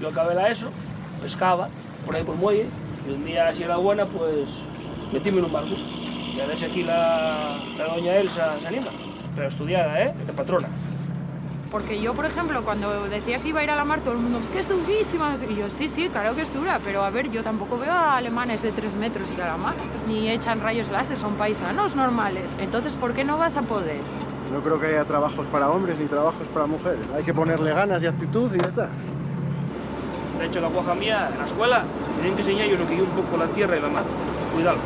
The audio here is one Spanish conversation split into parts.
Yo acabé la ESO, pescaba por ahí por el muelle, y un día, si era buena, pues metíme en un barco. Y a ver si aquí la doña Elsa se anima. Pero estudiada, de patrona. Porque yo, por ejemplo, cuando decía que iba a ir a la mar, todo el mundo, es que es durísima, no sé qué. Y yo, sí, claro que es dura, pero a ver, yo tampoco veo a alemanes de 3 metros ir a la mar, ni echan rayos láser, son paisanos normales. Entonces, ¿por qué no vas a poder? No creo que haya trabajos para hombres ni trabajos para mujeres. Hay que ponerle ganas y actitud y ya está. De hecho, la guaja mía, en la escuela, tienen que enseñar yo lo que yo un poco la tierra y la mar. Cuidado.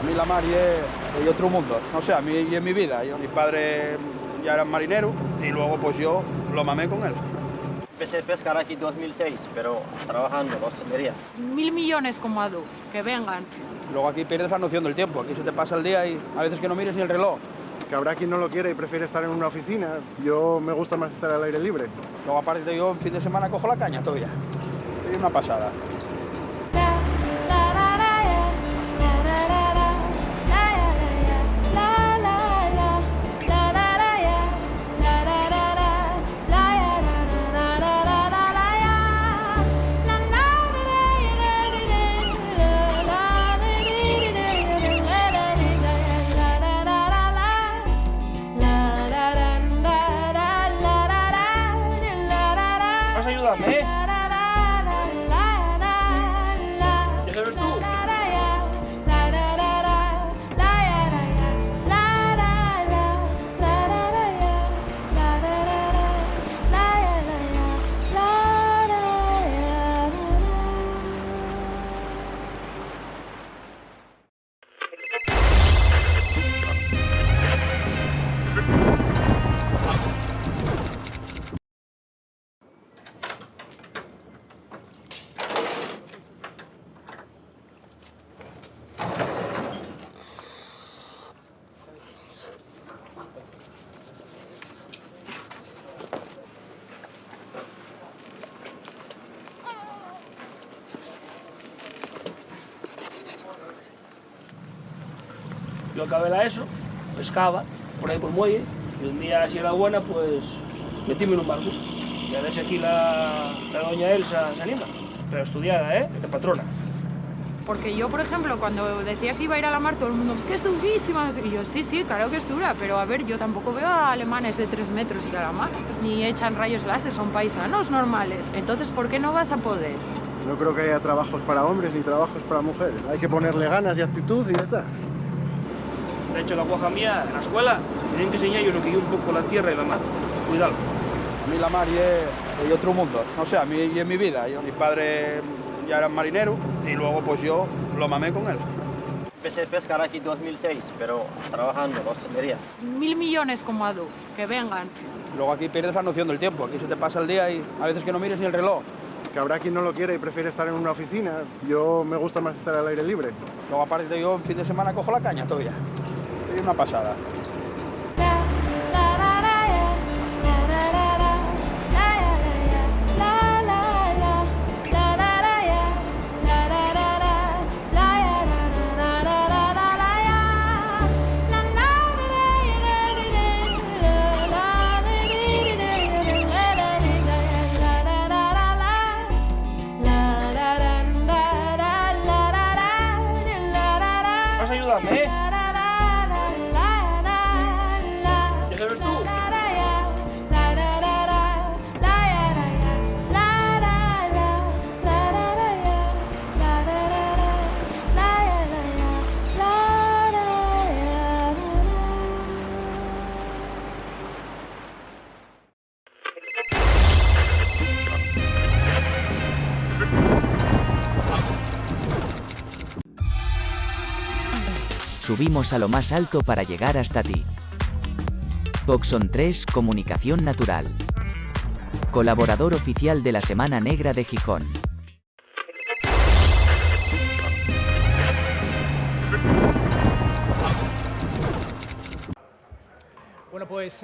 A mí la mar es otro mundo. No sé, a mí y en mi vida. Mi padre ya era marinero y luego pues yo lo mamé con él. Empecé a pescar aquí en 2006, pero trabajando en la hostelería. 1.000 millones como Adu, que vengan. Luego aquí pierdes la noción del tiempo. Aquí se te pasa el día y a veces que no mires ni el reloj. Que habrá quien no lo quiere y prefiere estar en una oficina. Yo me gusta más estar al aire libre. Luego aparte yo en fin de semana cojo la caña todavía. Es una pasada. Vas a ayudarme, ¿Ya sabes tú? Yo acabé la ESO, pescaba por ahí por el muelle, y un día, si era buena, pues metíme en un barco. Y a ver si aquí la doña Elsa se anima. Pero estudiada, de patrona. Porque yo, por ejemplo, cuando decía que iba a ir a la mar, todo el mundo, es que es durísima, no sé qué. Y yo, sí, claro que es dura, pero a ver, yo tampoco veo a alemanes de 3 metros ir a la mar, ni echan rayos láser, son paisanos normales. Entonces, ¿por qué no vas a poder? No creo que haya trabajos para hombres ni trabajos para mujeres. Hay que ponerle ganas y actitud y ya está. De hecho, la guaja mía, en la escuela, tienen que enseñar yo lo que yo un poco la tierra y la mar. Cuidado. A mí la mar es otro mundo. No sé, a mí y en mi vida. Mi padre ya era marinero y luego pues yo lo mamé con él. Empecé a pescar aquí en 2006, pero trabajando en la hostelería. 1.000 millones como Adu, que vengan. Luego aquí pierdes la noción del tiempo. Aquí se te pasa el día y a veces que no mires ni el reloj. Que habrá quien no lo quiere y prefiere estar en una oficina. Yo me gusta más estar al aire libre. Luego aparte yo en fin de semana cojo la caña todavía. Es una pasada. Vas a ayudarme, ¿Ya sabes tú? Subimos a lo más alto para llegar hasta ti. Boxon 3 Comunicación Natural. Colaborador oficial de la Semana Negra de Gijón. Bueno, pues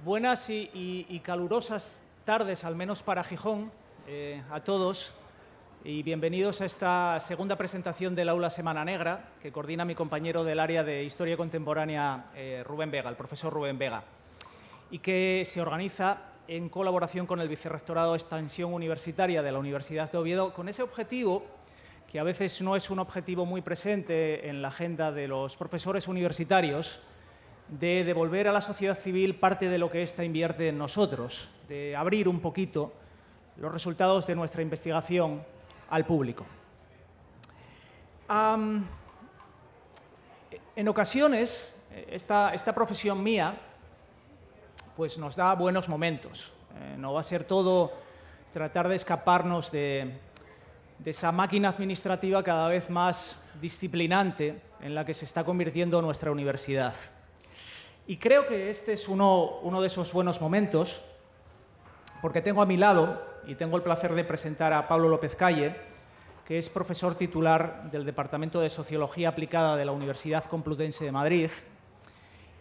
buenas y calurosas tardes, al menos para Gijón, a todos. Y bienvenidos a esta segunda presentación del Aula Semana Negra, que coordina mi compañero del área de Historia Contemporánea, Rubén Vega, el profesor Rubén Vega, y que se organiza en colaboración con el Vicerrectorado de Extensión Universitaria de la Universidad de Oviedo, con ese objetivo, que a veces no es un objetivo muy presente en la agenda de los profesores universitarios, de devolver a la sociedad civil parte de lo que ésta invierte en nosotros, de abrir un poquito los resultados de nuestra investigación al público. En ocasiones, esta profesión mía pues nos da buenos momentos. No va a ser todo tratar de escaparnos de esa máquina administrativa cada vez más disciplinante en la que se está convirtiendo nuestra universidad. Y creo que este es uno de esos buenos momentos, porque tengo a mi lado, y tengo el placer de presentar a Pablo López Calle, que es profesor titular del Departamento de Sociología Aplicada de la Universidad Complutense de Madrid.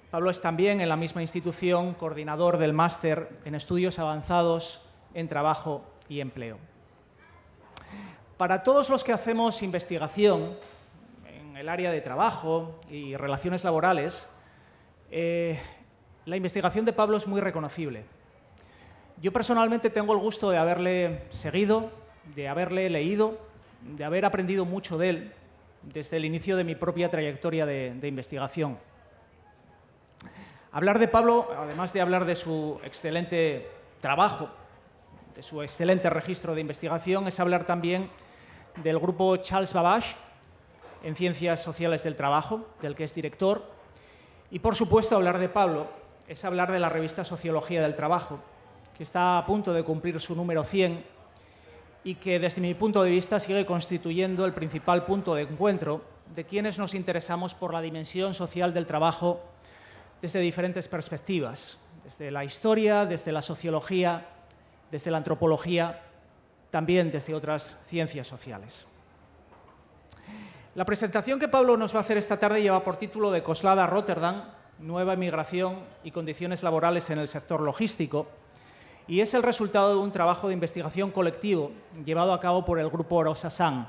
Pablo es también, en la misma institución, coordinador del máster en Estudios Avanzados en Trabajo y Empleo. Para todos los que hacemos investigación en el área de trabajo y relaciones laborales, la investigación de Pablo es muy reconocible. Yo personalmente tengo el gusto de haberle seguido, de haberle leído, de haber aprendido mucho de él desde el inicio de mi propia trayectoria de investigación. Hablar de Pablo, además de hablar de su excelente trabajo, de su excelente registro de investigación, es hablar también del grupo Charles Babbage en Ciencias Sociales del Trabajo, del que es director, y por supuesto hablar de Pablo es hablar de la revista Sociología del Trabajo, que está a punto de cumplir su número 100 y que desde mi punto de vista sigue constituyendo el principal punto de encuentro de quienes nos interesamos por la dimensión social del trabajo desde diferentes perspectivas, desde la historia, desde la sociología, desde la antropología, también desde otras ciencias sociales. La presentación que Pablo nos va a hacer esta tarde lleva por título de Coslada a Rotterdam, nueva emigración y condiciones laborales en el sector logístico, y es el resultado de un trabajo de investigación colectivo llevado a cabo por el grupo Arosa San.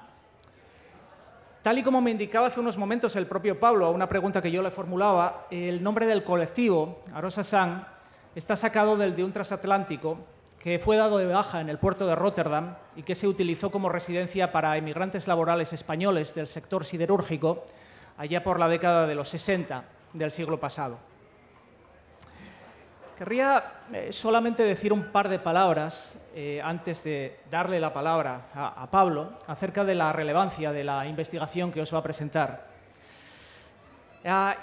Tal y como me indicaba hace unos momentos el propio Pablo a una pregunta que yo le formulaba, el nombre del colectivo, Arosa San, está sacado de un transatlántico que fue dado de baja en el puerto de Rotterdam y que se utilizó como residencia para emigrantes laborales españoles del sector siderúrgico allá por la década de los 60 del siglo pasado. Querría solamente decir un par de palabras antes de darle la palabra a Pablo acerca de la relevancia de la investigación que os va a presentar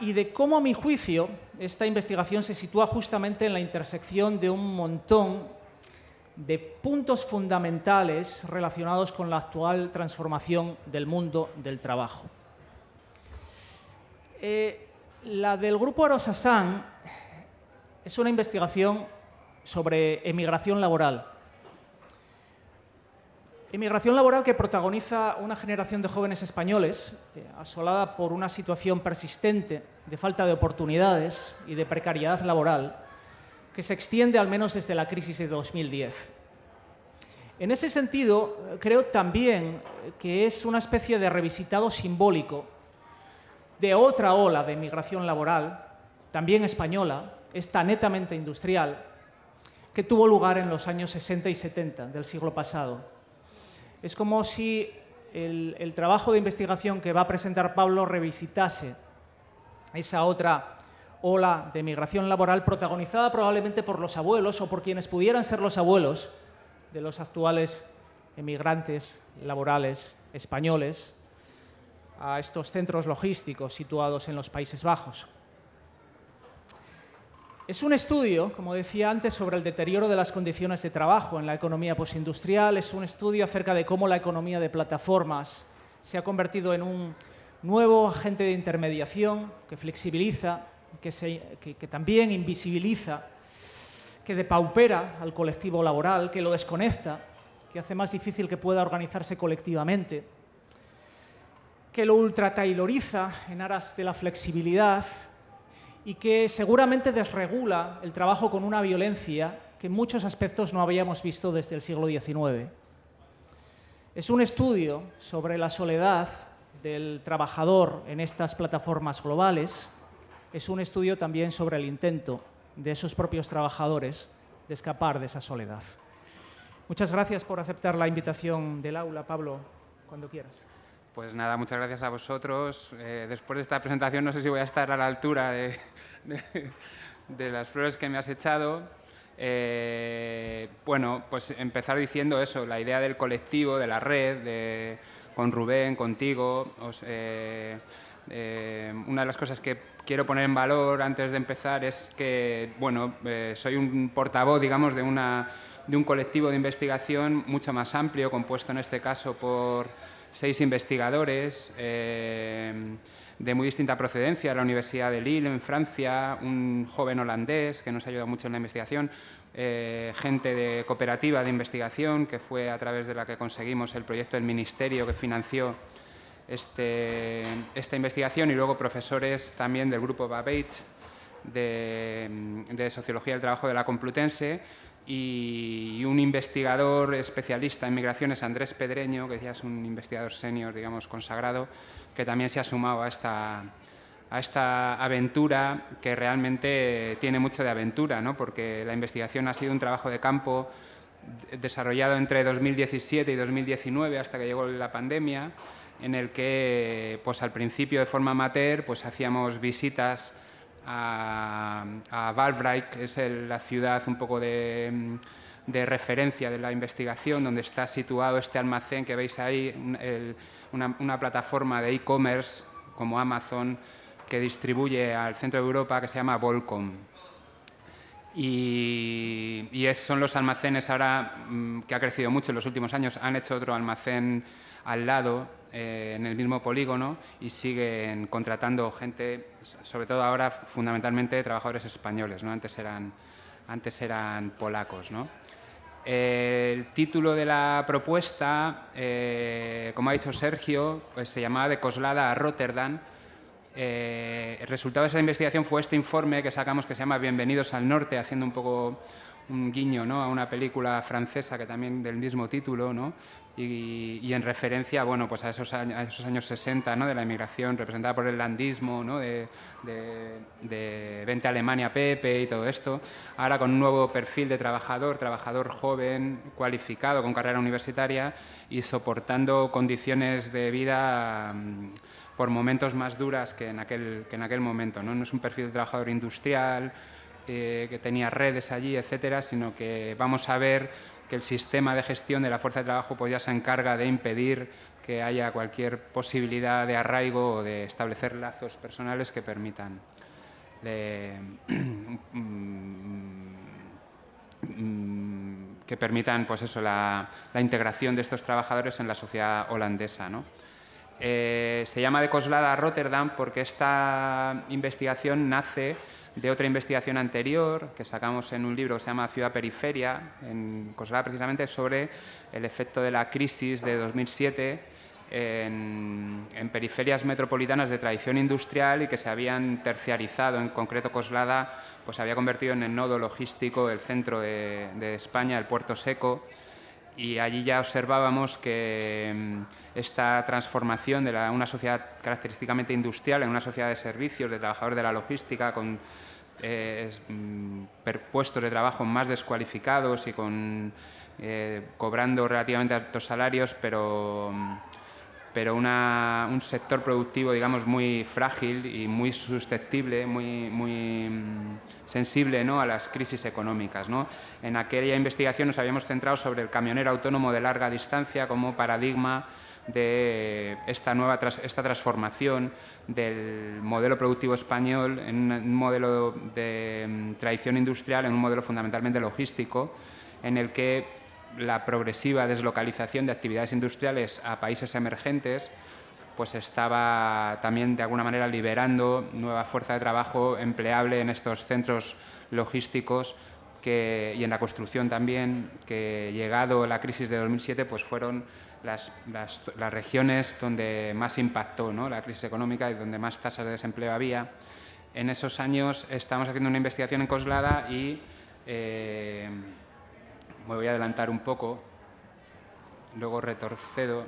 y de cómo, a mi juicio, esta investigación se sitúa justamente en la intersección de un montón de puntos fundamentales relacionados con la actual transformación del mundo del trabajo. La del grupo Arosa San es una investigación sobre emigración laboral. Emigración laboral que protagoniza una generación de jóvenes españoles asolada por una situación persistente de falta de oportunidades y de precariedad laboral que se extiende al menos desde la crisis de 2010. En ese sentido, creo también que es una especie de revisitado simbólico de otra ola de emigración laboral, también española, esta netamente industrial, que tuvo lugar en los años 60 y 70 del siglo pasado. Es como si el trabajo de investigación que va a presentar Pablo revisitase esa otra ola de migración laboral protagonizada probablemente por los abuelos o por quienes pudieran ser los abuelos de los actuales emigrantes laborales españoles a estos centros logísticos situados en los Países Bajos. Es un estudio, como decía antes, sobre el deterioro de las condiciones de trabajo en la economía postindustrial. Es un estudio acerca de cómo la economía de plataformas se ha convertido en un nuevo agente de intermediación que flexibiliza, que también invisibiliza, que depaupera al colectivo laboral, que lo desconecta, que hace más difícil que pueda organizarse colectivamente, que lo ultratailoriza en aras de la flexibilidad y que seguramente desregula el trabajo con una violencia que en muchos aspectos no habíamos visto desde el siglo XIX. Es un estudio sobre la soledad del trabajador en estas plataformas globales. Es un estudio también sobre el intento de esos propios trabajadores escapar de esa soledad. Muchas gracias por aceptar la invitación del aula, Pablo, cuando quieras. Pues nada, muchas gracias a vosotros. Después de esta presentación no sé si voy a estar a la altura de las flores que me has echado. Bueno, pues empezar diciendo eso, la idea del colectivo, de la red, con Rubén, contigo. Una de las cosas que quiero poner en valor antes de empezar es que, bueno, soy un portavoz, digamos, de un colectivo de investigación mucho más amplio, compuesto en este caso por 6 investigadores de muy distinta procedencia, de la Universidad de Lille, en Francia, un joven holandés que nos ha ayudado mucho en la investigación, gente de cooperativa de investigación, que fue a través de la que conseguimos el proyecto del Ministerio que financió esta investigación, y luego profesores también del grupo Babbage de Sociología del Trabajo de la Complutense, y un investigador especialista en migraciones, Andrés Pedreño, que ya es un investigador senior, digamos, consagrado, que también se ha sumado a esta aventura, que realmente tiene mucho de aventura, ¿no? Porque la investigación ha sido un trabajo de campo desarrollado entre 2017 y 2019, hasta que llegó la pandemia, en el que, pues al principio de forma amateur, pues hacíamos visitas a Waalwijk, que es la ciudad un poco de referencia de la investigación, donde está situado este almacén que veis ahí, una plataforma de e-commerce como Amazon que distribuye al centro de Europa, que se llama Volcom. Y son los almacenes ahora que ha crecido mucho en los últimos años. Han hecho otro almacén al lado, en el mismo polígono, y siguen contratando gente, sobre todo ahora fundamentalmente trabajadores españoles, ¿no? Antes eran polacos, ¿no? El título de la propuesta, como ha dicho Sergio, pues se llamaba De Coslada a Rotterdam. El resultado de esa investigación fue este informe que sacamos, que se llama Bienvenidos al Norte, haciendo un poco un guiño, ¿no?, a una película francesa que también del mismo título, ¿no?, y en referencia, bueno, pues a esos años 60, ¿no?, de la inmigración representada por el landismo, ¿no?, de Vente a Alemania, Pepe, y todo esto. Ahora con un nuevo perfil de trabajador joven, cualificado, con carrera universitaria y soportando condiciones de vida por momentos más duras que en aquel momento, ¿no? No es un perfil de trabajador industrial que tenía redes allí, etcétera, sino que vamos a ver que el sistema de gestión de la fuerza de trabajo pues ya se encarga de impedir que haya cualquier posibilidad de arraigo o de establecer lazos personales que permitan pues eso, la integración de estos trabajadores en la sociedad holandesa, ¿no? Se llama De Coslada a Rotterdam porque esta investigación nace de otra investigación anterior que sacamos en un libro que se llama Ciudad Periferia, en Coslada precisamente, sobre el efecto de la crisis de 2007 en periferias metropolitanas de tradición industrial y que se habían terciarizado. En concreto, Coslada pues, se había convertido en el nodo logístico, el centro de España, el puerto seco, y allí ya observábamos que esta transformación de una sociedad característicamente industrial en una sociedad de servicios, de trabajadores de la logística, con puestos de trabajo más descualificados y cobrando relativamente altos salarios, pero un sector productivo, digamos, muy frágil y muy susceptible, muy sensible, ¿no?, a las crisis económicas, ¿no? En aquella investigación nos habíamos centrado sobre el camionero autónomo de larga distancia como paradigma de esta transformación del modelo productivo español en un modelo de tradición industrial, en un modelo fundamentalmente logístico, en el que la progresiva deslocalización de actividades industriales a países emergentes pues estaba también de alguna manera liberando nueva fuerza de trabajo empleable en estos centros logísticos y en la construcción también, que llegado la crisis de 2007 pues fueron las regiones donde más impactó, ¿no?, la crisis económica y donde más tasas de desempleo había. En esos años estamos haciendo una investigación en Coslada y me voy a adelantar un poco, luego retrocedo.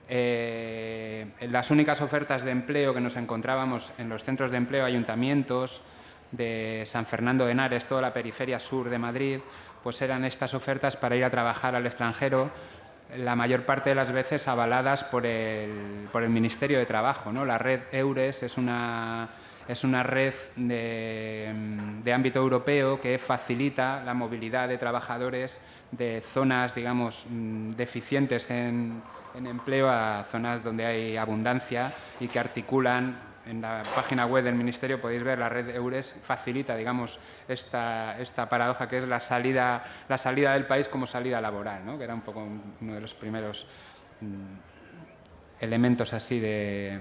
Las únicas ofertas de empleo que nos encontrábamos en los centros de empleo, ayuntamientos, de San Fernando de Henares, toda la periferia sur de Madrid, pues eran estas ofertas para ir a trabajar al extranjero, la mayor parte de las veces avaladas por el Ministerio de Trabajo, ¿no? La red EURES es una red de ámbito europeo que facilita la movilidad de trabajadores de zonas, digamos, deficientes en empleo a zonas donde hay abundancia y que articulan. En la página web del Ministerio podéis ver la red EURES facilita, digamos, esta paradoja que es la salida del país como salida laboral, ¿no? Que era un poco uno de los primeros elementos así de...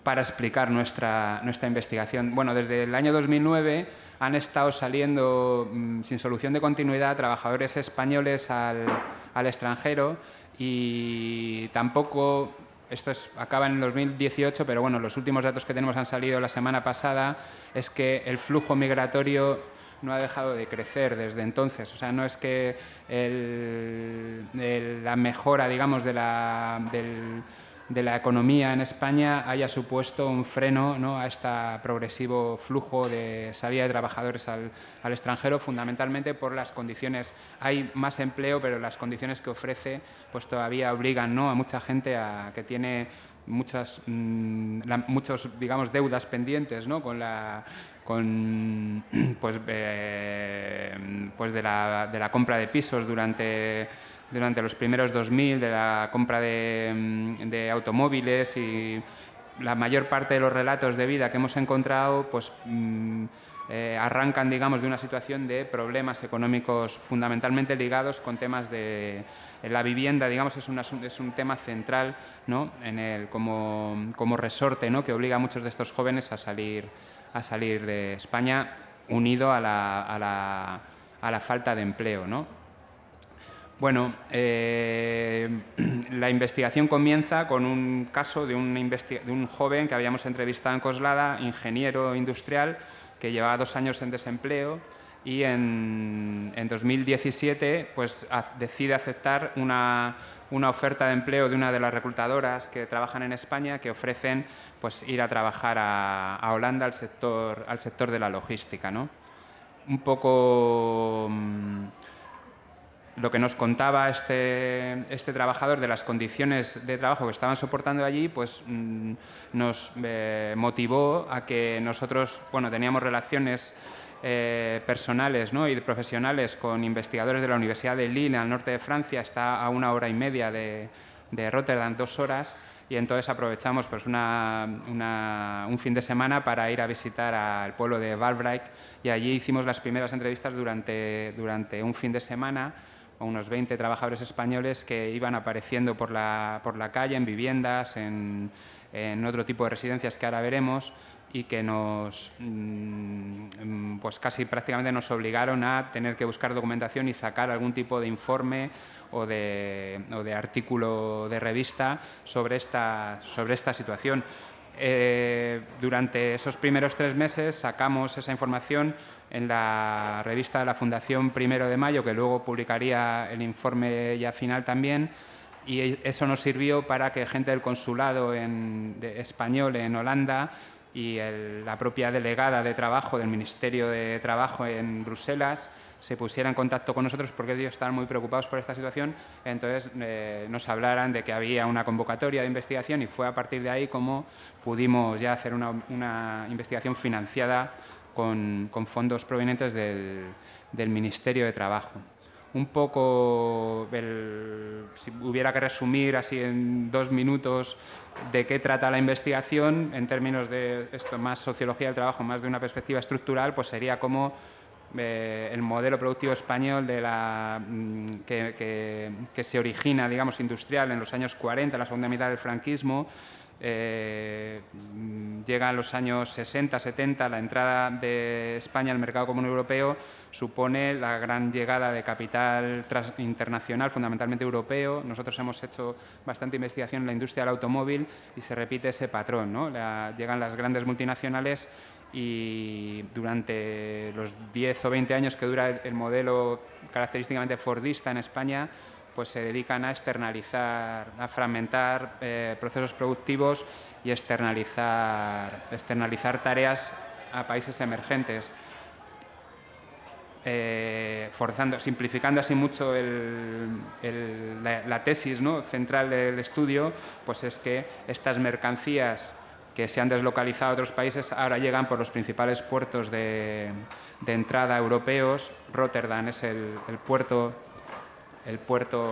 para explicar nuestra investigación. Bueno, desde el año 2009 han estado saliendo sin solución de continuidad trabajadores españoles al extranjero y tampoco, acaba en el 2018, pero bueno, los últimos datos que tenemos han salido la semana pasada, es que el flujo migratorio no ha dejado de crecer desde entonces. O sea, no es que la mejora, digamos, de la economía en España haya supuesto un freno, ¿no?, a este progresivo flujo de salida de trabajadores al extranjero, fundamentalmente por las condiciones. Hay más empleo, pero las condiciones que ofrece pues todavía obligan, ¿no?, a mucha gente que tiene muchos, digamos, deudas pendientes, ¿no?, de la compra de pisos durante los primeros 2000, de la compra de automóviles, y la mayor parte de los relatos de vida que hemos encontrado pues, arrancan, digamos, de una situación de problemas económicos fundamentalmente ligados con temas de la vivienda, digamos, es un tema central, ¿no?, como resorte, ¿no?, que obliga a muchos de estos jóvenes a salir de España, unido a la falta de empleo, ¿no? Bueno, la investigación comienza con un caso de un joven que habíamos entrevistado en Coslada, ingeniero industrial, que llevaba 2 años en desempleo y en 2017 pues, decide aceptar una oferta de empleo de una de las reclutadoras que trabajan en España, que ofrecen pues, ir a trabajar a Holanda al sector de la logística, ¿no? Un poco... lo que nos contaba este trabajador de las condiciones de trabajo que estaban soportando allí, pues nos motivó a que nosotros, bueno, teníamos relaciones personales, ¿no?, y profesionales con investigadores de la Universidad de Lille, al norte de Francia, está a 1 hora y media de Rotterdam, 2 horas, y entonces aprovechamos pues, un fin de semana para ir a visitar al pueblo de Waalwijk, y allí hicimos las primeras entrevistas durante un fin de semana a unos 20 trabajadores españoles que iban apareciendo por la calle, en viviendas, en otro tipo de residencias que ahora veremos, y que pues casi prácticamente nos obligaron a tener que buscar documentación y sacar algún tipo de informe o de artículo de revista sobre esta situación. Durante esos primeros 3 meses sacamos esa información en la revista de la Fundación 1 de Mayo, que luego publicaría el informe ya final también, y eso nos sirvió para que gente del consulado español en Holanda y la propia delegada de trabajo del Ministerio de Trabajo en Bruselas se pusiera en contacto con nosotros, porque ellos estaban muy preocupados por esta situación. Entonces nos hablaran de que había una convocatoria de investigación, y fue a partir de ahí como pudimos ya hacer una investigación financiada con fondos provenientes del Ministerio de Trabajo. Un poco, si hubiera que resumir así en 2 minutos de qué trata la investigación, en términos de esto, más sociología del trabajo, más de una perspectiva estructural, pues sería como el modelo productivo español que se origina, digamos, industrial en los años 40, en la segunda mitad del franquismo. Llega a los años 60, 70, la entrada de España al mercado común europeo supone la gran llegada de capital internacional, fundamentalmente europeo. Nosotros hemos hecho bastante investigación en la industria del automóvil y se repite ese patrón, ¿no? Llegan las grandes multinacionales y durante los 10 o 20 años que dura el modelo característicamente fordista en España, pues se dedican a externalizar, a fragmentar procesos productivos y externalizar tareas a países emergentes. Simplificando así mucho la tesis, ¿no?, central del estudio, pues es que estas mercancías que se han deslocalizado a otros países ahora llegan por los principales puertos de entrada europeos. Rotterdam es el puerto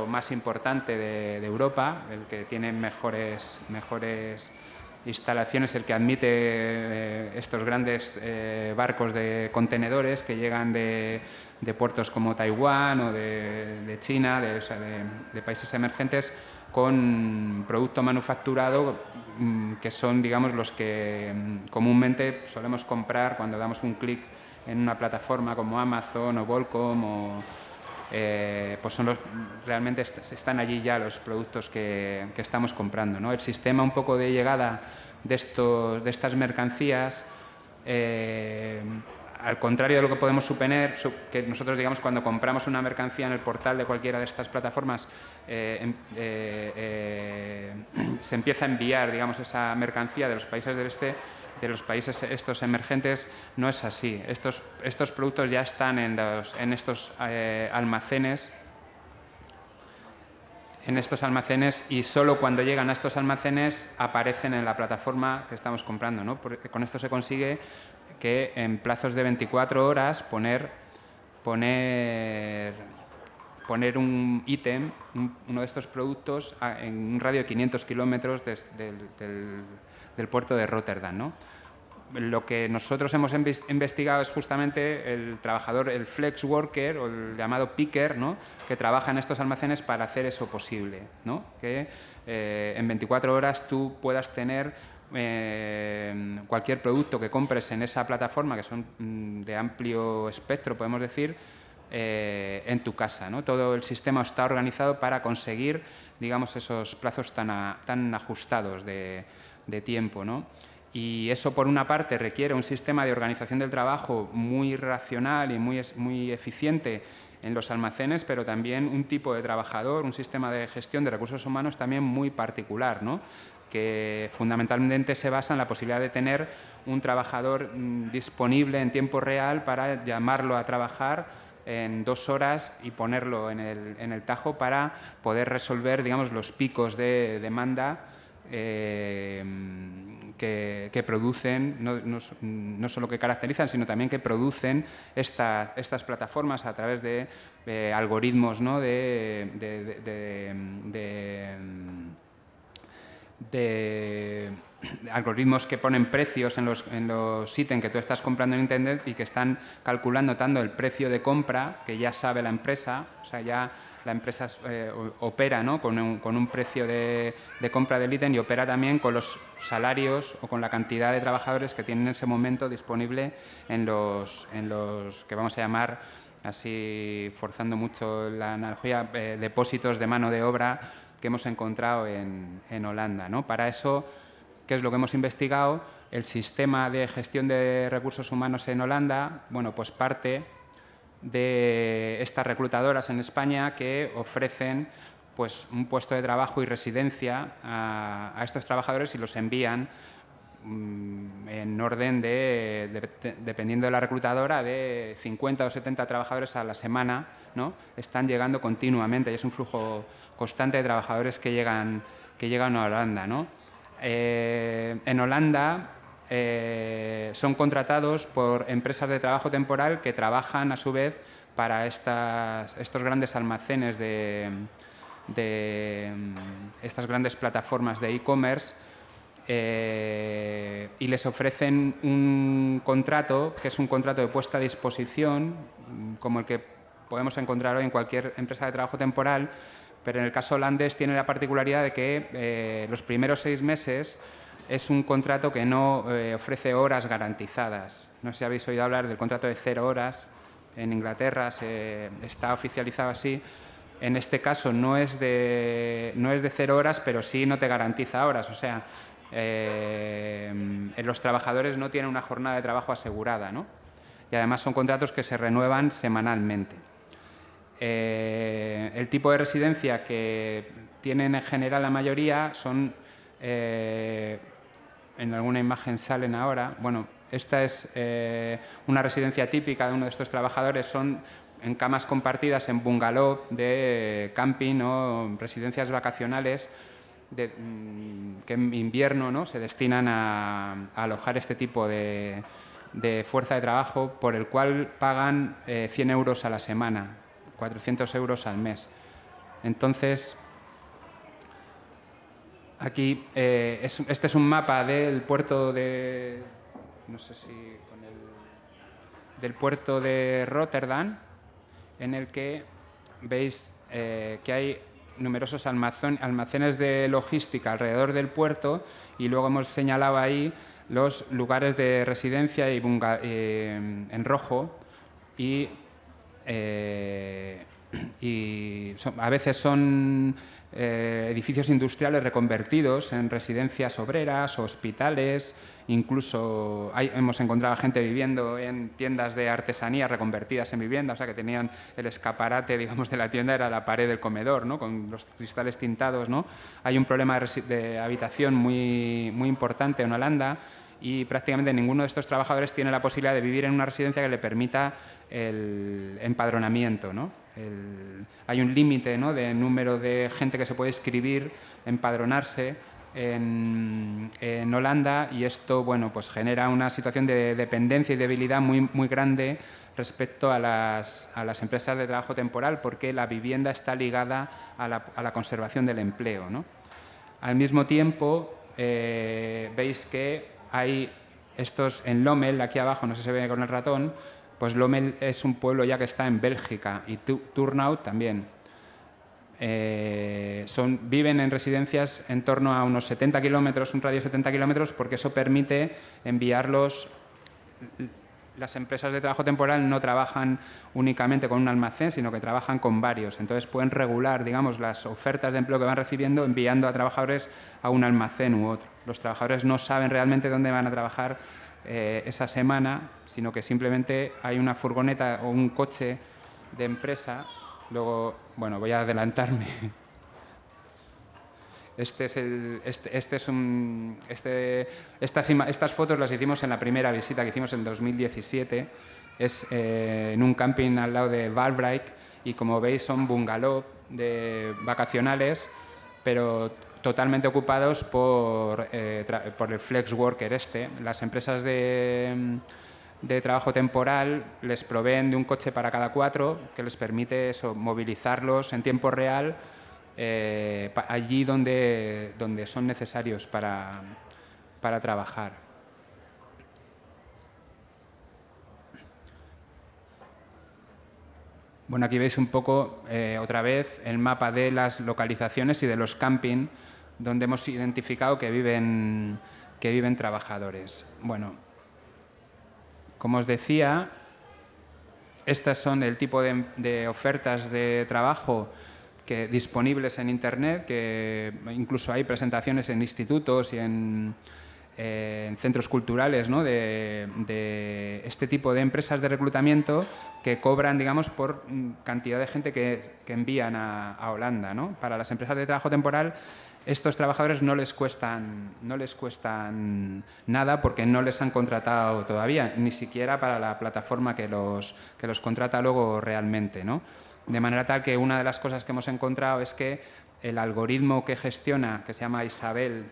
más importante de Europa, el que tiene mejores instalaciones, el que admite estos grandes barcos de contenedores que llegan de puertos como Taiwán o de China, de países emergentes, con producto manufacturado que son, digamos, los que comúnmente solemos comprar cuando damos un clic en una plataforma como Amazon o Volcom pues realmente están allí ya los productos que estamos comprando, ¿no? El sistema un poco de llegada de estas mercancías, al contrario de lo que podemos suponer, que nosotros, digamos, cuando compramos una mercancía en el portal de cualquiera de estas plataformas, se empieza a enviar, digamos, esa mercancía de los países del este, de los países estos emergentes. No es así. Estos productos ya están en estos almacenes. Y solo cuando llegan a estos almacenes aparecen en la plataforma que estamos comprando, ¿no? Con esto se consigue que en plazos de 24 horas poner un ítem, uno de estos productos, en un radio de 500 kilómetros del puerto de Rotterdam, ¿no? Lo que nosotros hemos investigado es justamente el trabajador, el flex worker o el llamado picker, ¿no?, que trabaja en estos almacenes para hacer eso posible, ¿no? Que en 24 horas tú puedas tener cualquier producto que compres en esa plataforma, que son de amplio espectro, podemos decir, en tu casa, ¿no? Todo el sistema está organizado para conseguir, digamos, esos plazos tan ajustados de tiempo, ¿no? Y eso, por una parte, requiere un sistema de organización del trabajo muy racional y muy eficiente en los almacenes, pero también un tipo de trabajador, un sistema de gestión de recursos humanos también muy particular, ¿no?, que fundamentalmente se basa en la posibilidad de tener un trabajador disponible en tiempo real para llamarlo a trabajar en 2 horas y ponerlo en el tajo para poder resolver, digamos, los picos de demanda que producen, no solo que caracterizan, sino también que producen estas plataformas a través de algoritmos, ¿no?, de algoritmos que ponen precios en los ítems que tú estás comprando en Internet y que están calculando tanto el precio de compra, que ya sabe la empresa, o sea, ya la empresa opera, ¿no?, con un precio de compra del ítem, y opera también con los salarios o con la cantidad de trabajadores que tienen en ese momento disponible en los que vamos a llamar, así forzando mucho la analogía, depósitos de mano de obra que hemos encontrado en Holanda, ¿no? Para eso, ¿qué es lo que hemos investigado? El sistema de gestión de recursos humanos en Holanda, bueno, pues parte de estas reclutadoras en España que ofrecen, pues, un puesto de trabajo y residencia a estos trabajadores y los envían en orden dependiendo de la reclutadora, de 50 o 70 trabajadores a la semana, ¿no? Están llegando continuamente y es un flujo constante de trabajadores que llegan a Holanda, ¿no? En Holanda son contratados por empresas de trabajo temporal que trabajan a su vez para estos grandes almacenes de estas grandes plataformas de e-commerce, y les ofrecen un contrato que es un contrato de puesta a disposición, como el que podemos encontrar hoy en cualquier empresa de trabajo temporal, pero en el caso holandés tiene la particularidad de que los primeros 6 meses es un contrato que no ofrece horas garantizadas. No sé si habéis oído hablar del contrato de 0 horas. En Inglaterra está oficializado así. En este caso no es de 0 horas, pero sí no te garantiza horas. O sea, los trabajadores no tienen una jornada de trabajo asegurada, ¿no? Y además son contratos que se renuevan semanalmente. El tipo de residencia que tienen en general la mayoría son, en alguna imagen salen ahora, bueno, esta es una residencia típica de uno de estos trabajadores, son en camas compartidas en bungalow de camping o residencias vacacionales que en invierno, ¿no?, se destinan a alojar este tipo de fuerza de trabajo, por el cual pagan 100 euros a la semana, 400 euros al mes. Entonces, aquí, este es un mapa del puerto de, no sé si con del puerto de Rotterdam, en el que veis que hay numerosos almacenes de logística alrededor del puerto, y luego hemos señalado ahí los lugares de residencia en rojo, y a veces son edificios industriales reconvertidos en residencias obreras, hospitales, incluso hemos encontrado gente viviendo en tiendas de artesanía reconvertidas en vivienda, o sea que tenían el escaparate, digamos, de la tienda era la pared del comedor, ¿no?, con los cristales tintados, ¿no? Hay un problema de habitación muy importante en Holanda, y prácticamente ninguno de estos trabajadores tiene la posibilidad de vivir en una residencia que le permita el empadronamiento, ¿no? Hay un límite, ¿no?, de número de gente que se puede inscribir, empadronarse en Holanda, y esto, bueno, pues genera una situación de dependencia y debilidad muy grande respecto a las empresas de trabajo temporal, porque la vivienda está ligada a la conservación del empleo, ¿no? Al mismo tiempo, veis que hay estos en Lommel, aquí abajo, no sé si se ve con el ratón, pues Lommel es un pueblo ya que está en Bélgica, y Turnhout también. Viven en residencias en torno a unos 70 kilómetros, un radio de 70 kilómetros, porque eso permite enviarlos. Las empresas de trabajo temporal no trabajan únicamente con un almacén, sino que trabajan con varios. Entonces pueden regular, digamos, las ofertas de empleo que van recibiendo, enviando a trabajadores a un almacén u otro. Los trabajadores no saben realmente dónde van a trabajar esa semana, sino que simplemente hay una furgoneta o un coche de empresa. Luego, bueno, voy a adelantarme. Estas fotos las hicimos en la primera visita que hicimos en 2017. Es en un camping al lado de Valbreik, y como veis son bungalow vacacionales, pero totalmente ocupados por el flex worker Las empresas de trabajo temporal les proveen de un coche para cada 4 que les permite movilizarlos en tiempo real allí donde son necesarios para trabajar. Bueno, aquí veis un poco, otra vez, el mapa de las localizaciones y de los camping donde hemos identificado que viven trabajadores. Bueno, como os decía, estas son el tipo de ofertas de trabajo disponibles en Internet, que incluso hay presentaciones en institutos y en centros culturales, ¿no?, de este tipo de empresas de reclutamiento que cobran, digamos, por cantidad de gente que envían a Holanda, ¿no? Para las empresas de trabajo temporal, estos trabajadores no les cuestan nada, porque no les han contratado todavía, ni siquiera para la plataforma que los contrata luego realmente, ¿no? De manera tal que una de las cosas que hemos encontrado es que el algoritmo que gestiona, que se llama Isabel,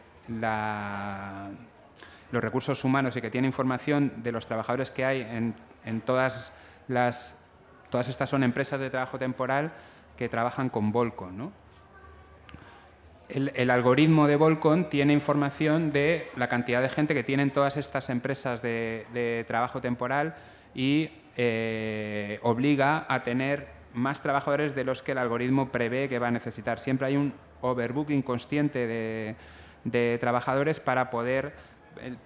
los recursos humanos, y que tiene información de los trabajadores que hay en todas estas son empresas de trabajo temporal que trabajan con Volcon, ¿no? El algoritmo de Volcon tiene información de la cantidad de gente que tienen todas estas empresas de trabajo temporal, y obliga a tener más trabajadores de los que el algoritmo prevé que va a necesitar. Siempre hay un overbooking consciente de trabajadores para poder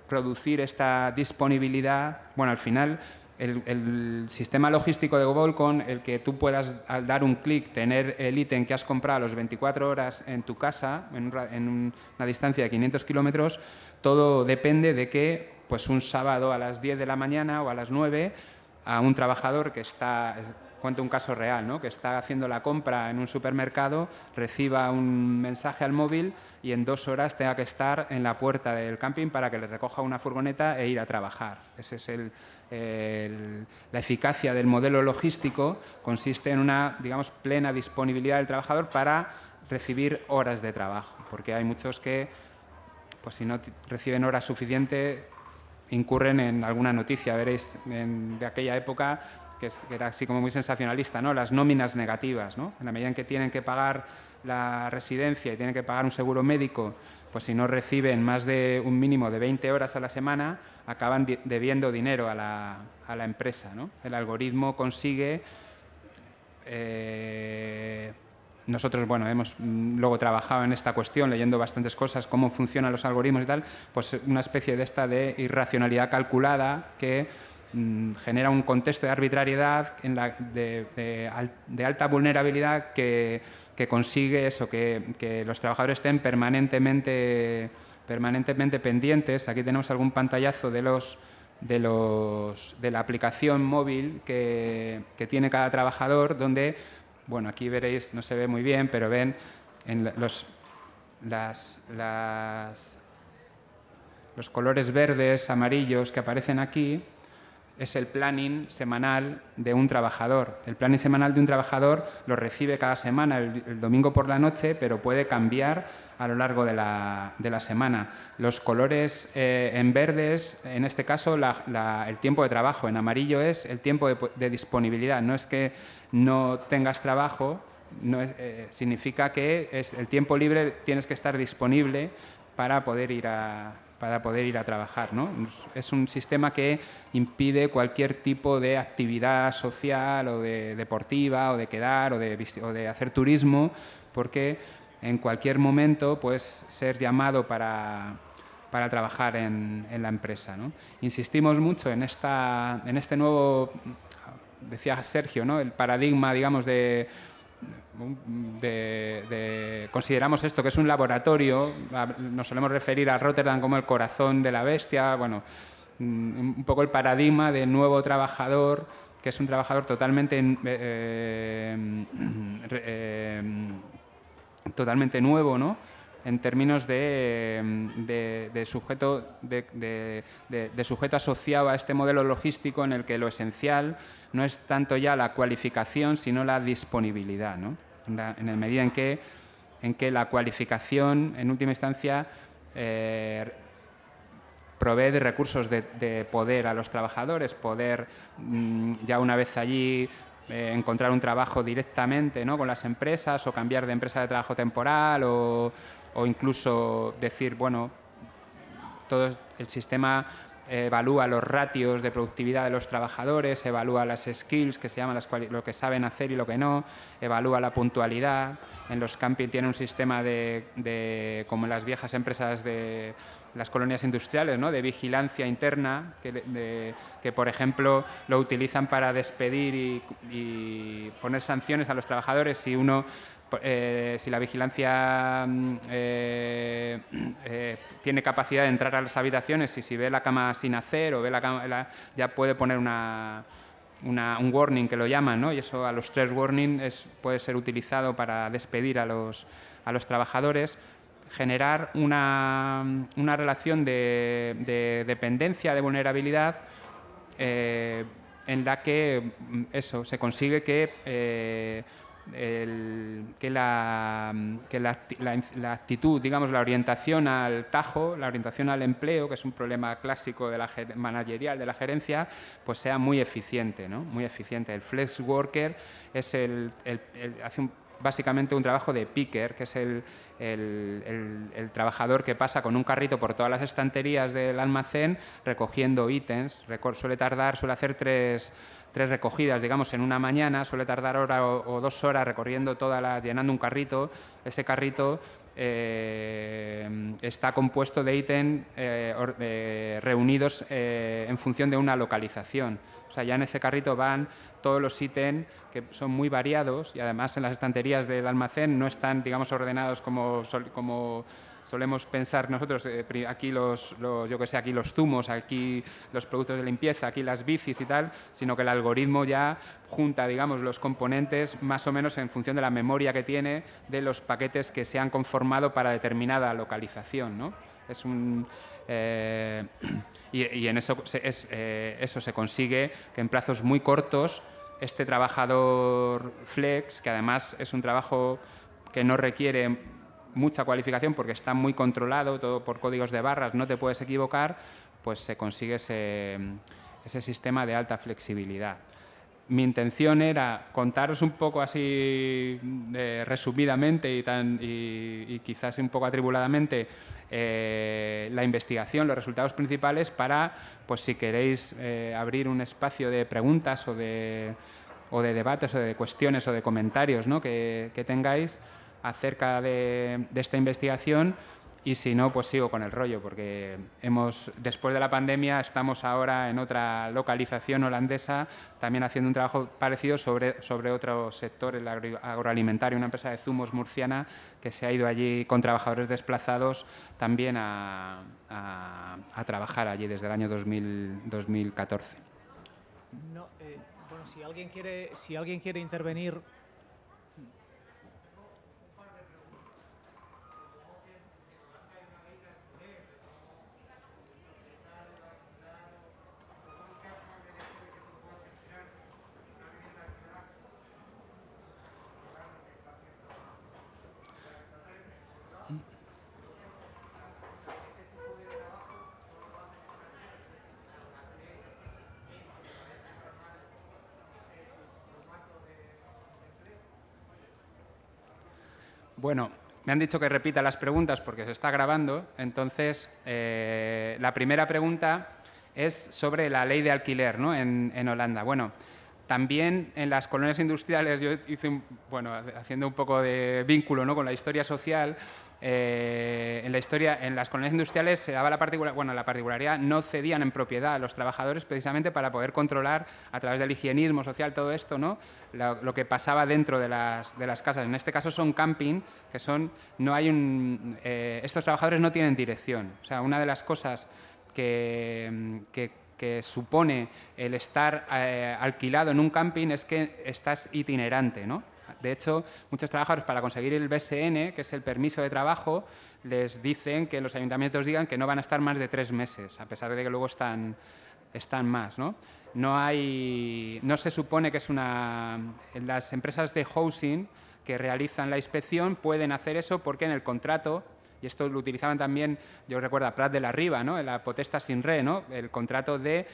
producir esta disponibilidad. Bueno, al final, el sistema logístico de Volcon, el que tú puedas, al dar un clic, tener el ítem que has comprado a las 24 horas en tu casa, en una distancia de 500 kilómetros, todo depende de que, pues un sábado a las 10 de la mañana o a las 9, a un trabajador que está cuento un caso real, ¿no? Que está haciendo la compra en un supermercado, reciba un mensaje al móvil y en 2 horas tenga que estar en la puerta del camping para que le recoja una furgoneta e ir a trabajar. Ese es la eficacia del modelo logístico, consiste en una, digamos, plena disponibilidad del trabajador para recibir horas de trabajo, porque hay muchos que, pues si no reciben horas suficientes, incurren en alguna noticia, veréis, de aquella época, que era así como muy sensacionalista, ¿no? Las nóminas negativas, ¿no? En la medida en que tienen que pagar la residencia y tienen que pagar un seguro médico, pues si no reciben más de un mínimo de 20 horas a la semana, acaban debiendo dinero a la empresa, ¿no? El algoritmo consigue... nosotros, bueno, hemos luego trabajado en esta cuestión, leyendo bastantes cosas, cómo funcionan los algoritmos y tal, pues una especie de irracionalidad calculada que genera un contexto de arbitrariedad de alta vulnerabilidad que consigue eso, que los trabajadores estén permanentemente pendientes. Aquí tenemos algún pantallazo de la aplicación móvil que tiene cada trabajador, donde, bueno, aquí veréis, no se ve muy bien, pero ven en los colores verdes, amarillos que aparecen aquí, es el planning semanal de un trabajador. El planning semanal de un trabajador lo recibe cada semana, el domingo por la noche, pero puede cambiar a lo largo de la semana. Los colores en verdes, en este caso, el tiempo de trabajo. En amarillo es el tiempo de disponibilidad. No es que no tengas trabajo, significa que es el tiempo libre, tienes que estar disponible para poder ir a trabajar, ¿no? Es un sistema que impide cualquier tipo de actividad social o deportiva o de quedar o de hacer turismo, porque en cualquier momento puedes ser llamado para trabajar en la empresa, ¿no? Insistimos mucho en este nuevo, decía Sergio, ¿no? El paradigma, digamos, consideramos esto que es un laboratorio, nos solemos referir a Rotterdam como el corazón de la bestia, bueno, un poco el paradigma del nuevo trabajador, que es un trabajador totalmente nuevo, ¿no? En términos de sujeto asociado a este modelo logístico en el que lo esencial no es tanto ya la cualificación, sino la disponibilidad, ¿no? En la medida en que la cualificación, en última instancia, provee de recursos de poder a los trabajadores, poder, ya una vez allí, encontrar un trabajo directamente, ¿no?, con las empresas, o cambiar de empresa de trabajo temporal, o incluso decir, bueno, todo el sistema evalúa los ratios de productividad de los trabajadores, evalúa las skills, que se llaman lo que saben hacer y lo que no, evalúa la puntualidad. En los camping tiene un sistema como en las viejas empresas de las colonias industriales, ¿no?, de vigilancia interna, que por ejemplo lo utilizan para despedir y poner sanciones a los trabajadores si la vigilancia tiene capacidad de entrar a las habitaciones, y si ve la cama sin hacer o ve la cama, ya puede poner un warning, que lo llaman, ¿no? Y eso, a los 3 warnings, puede ser utilizado para despedir a los trabajadores. Generar una relación de dependencia, de vulnerabilidad, en la que se consigue que la actitud, digamos, la orientación al tajo, la orientación al empleo, que es un problema clásico managerial de la gerencia, pues sea muy eficiente, ¿no? Muy eficiente. El flex worker hace básicamente un trabajo de picker, que es el trabajador que pasa con un carrito por todas las estanterías del almacén recogiendo ítems. Suele hacer tres recogidas, digamos, en una mañana, suele tardar hora o 2 horas recorriendo llenando un carrito. Ese carrito está compuesto de ítems reunidos en función de una localización. O sea, ya en ese carrito van todos los ítems, que son muy variados, y además en las estanterías del almacén no están, digamos, ordenados como solemos pensar nosotros, aquí yo que sé, aquí los zumos, aquí los productos de limpieza, aquí las bicis y tal, sino que el algoritmo ya junta, digamos, los componentes más o menos en función de la memoria que tiene de los paquetes que se han conformado para determinada localización, ¿no? Es un... y en eso se consigue que en plazos muy cortos este trabajador flex, que además es un trabajo que no requiere mucha cualificación porque está muy controlado, todo por códigos de barras, no te puedes equivocar, pues se consigue ese sistema de alta flexibilidad. Mi intención era contaros un poco así resumidamente y quizás un poco atribuladamente la investigación, los resultados principales para, pues si queréis abrir un espacio de preguntas o de debates o de cuestiones o de comentarios, ¿no? que tengáis acerca de esta investigación, y si no, pues sigo con el rollo, porque después de la pandemia estamos ahora en otra localización holandesa también haciendo un trabajo parecido sobre otro sector, el agroalimentario, una empresa de zumos murciana que se ha ido allí con trabajadores desplazados también a trabajar allí desde el año 2014. No, bueno, si alguien quiere intervenir... Bueno, me han dicho que repita las preguntas porque se está grabando. Entonces, la primera pregunta es sobre la ley de alquiler, ¿no? en Holanda. Bueno, también en las colonias industriales, yo hice, haciendo un poco de vínculo, ¿no? con la historia social, en las colonias industriales se daba la particularidad, no cedían en propiedad a los trabajadores precisamente para poder controlar a través del higienismo social, todo esto, ¿no? Lo que pasaba dentro de las casas. En este caso son camping, que estos trabajadores no tienen dirección. O sea, una de las cosas que supone el estar alquilado en un camping es que estás itinerante, ¿no? De hecho, muchos trabajadores, para conseguir el BSN, que es el permiso de trabajo, les dicen que los ayuntamientos digan que no van a estar más de 3 meses, a pesar de que luego están más, ¿no? No se supone que las empresas de housing que realizan la inspección pueden hacer eso porque en el contrato, y esto lo utilizaban también, yo recuerdo a Prat de la Riba, ¿no? En la potesta sin re, ¿no? El contrato de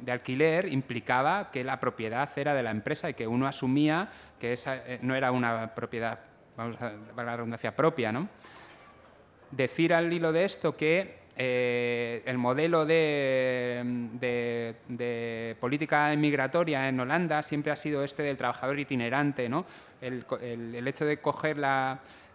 alquiler implicaba que la propiedad era de la empresa y que uno asumía que esa no era una propiedad, vamos a valga la redundancia, propia, ¿no? Decir al hilo de esto que el modelo de política migratoria en Holanda siempre ha sido este del trabajador itinerante, ¿no? El hecho de coger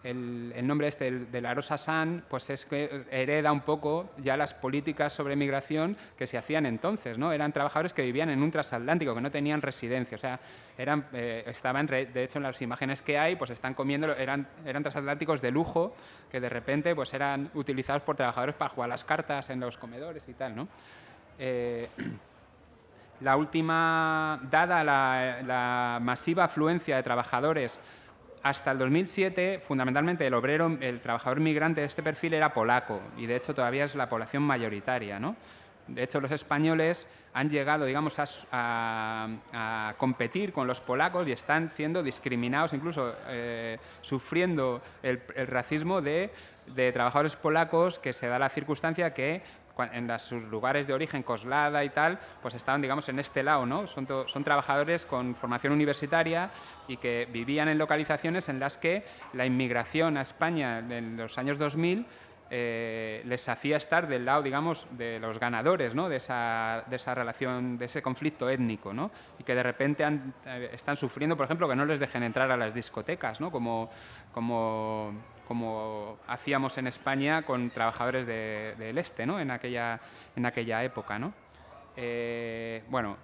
el nombre de la Rosa San, pues es que hereda un poco ya las políticas sobre migración que se hacían entonces, ¿no? Eran trabajadores que vivían en un transatlántico, que no tenían residencia, o sea, de hecho en las imágenes que hay, pues están comiendo, eran transatlánticos de lujo, que de repente pues eran utilizados por trabajadores para jugar las cartas en los comedores y tal, ¿no? La última, dada la masiva afluencia de trabajadores hasta el 2007, fundamentalmente el trabajador migrante de este perfil era polaco y de hecho todavía es la población mayoritaria, ¿no? De hecho, los españoles han llegado, digamos, a competir con los polacos y están siendo discriminados, incluso sufriendo el racismo de trabajadores polacos, que se da la circunstancia que en sus lugares de origen, Coslada y tal, pues estaban, digamos, en este lado, ¿no? Son trabajadores con formación universitaria y que vivían en localizaciones en las que la inmigración a España en los años 2000 les hacía estar del lado, digamos, de los ganadores, ¿no? de esa relación, de ese conflicto étnico, ¿no? Y que de repente están sufriendo, por ejemplo, que no les dejen entrar a las discotecas, ¿no? Como hacíamos en España con trabajadores del este, ¿no? en aquella época, ¿no? Bueno,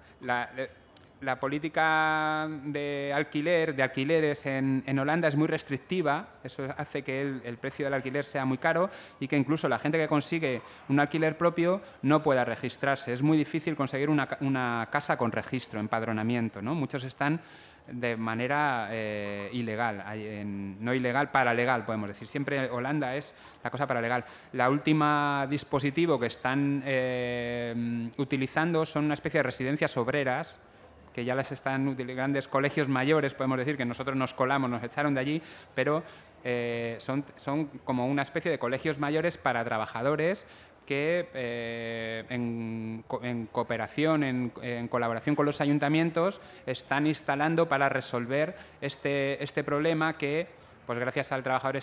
la política de alquileres en Holanda es muy restrictiva. Eso hace que el precio del alquiler sea muy caro y que incluso la gente que consigue un alquiler propio no pueda registrarse. Es muy difícil conseguir una casa con registro, empadronamiento, ¿no? Muchos están de manera ilegal, no ilegal, paralegal, podemos decir. Siempre Holanda es la cosa paralegal. La última dispositivo que están utilizando son una especie de residencias obreras, que ya las están utilizando, grandes colegios mayores, podemos decir, que nosotros nos colamos, nos echaron de allí, pero son como una especie de colegios mayores para trabajadores que en cooperación, en colaboración con los ayuntamientos, están instalando para resolver este problema que, pues gracias al trabajador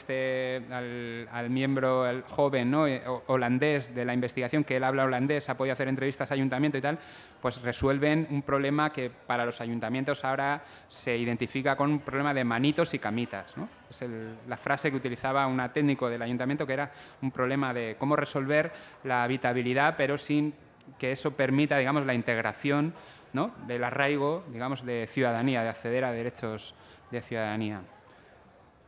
al miembro, el joven, ¿no?, holandés de la investigación, que él habla holandés, ha podido hacer entrevistas a ayuntamiento y tal, pues resuelven un problema que para los ayuntamientos ahora se identifica con un problema de manitos y camitas, ¿no? Es la frase que utilizaba un técnico del ayuntamiento, que era un problema de cómo resolver la habitabilidad, pero sin que eso permita, digamos, la integración, ¿no?, del arraigo, digamos, de ciudadanía, de acceder a derechos de ciudadanía.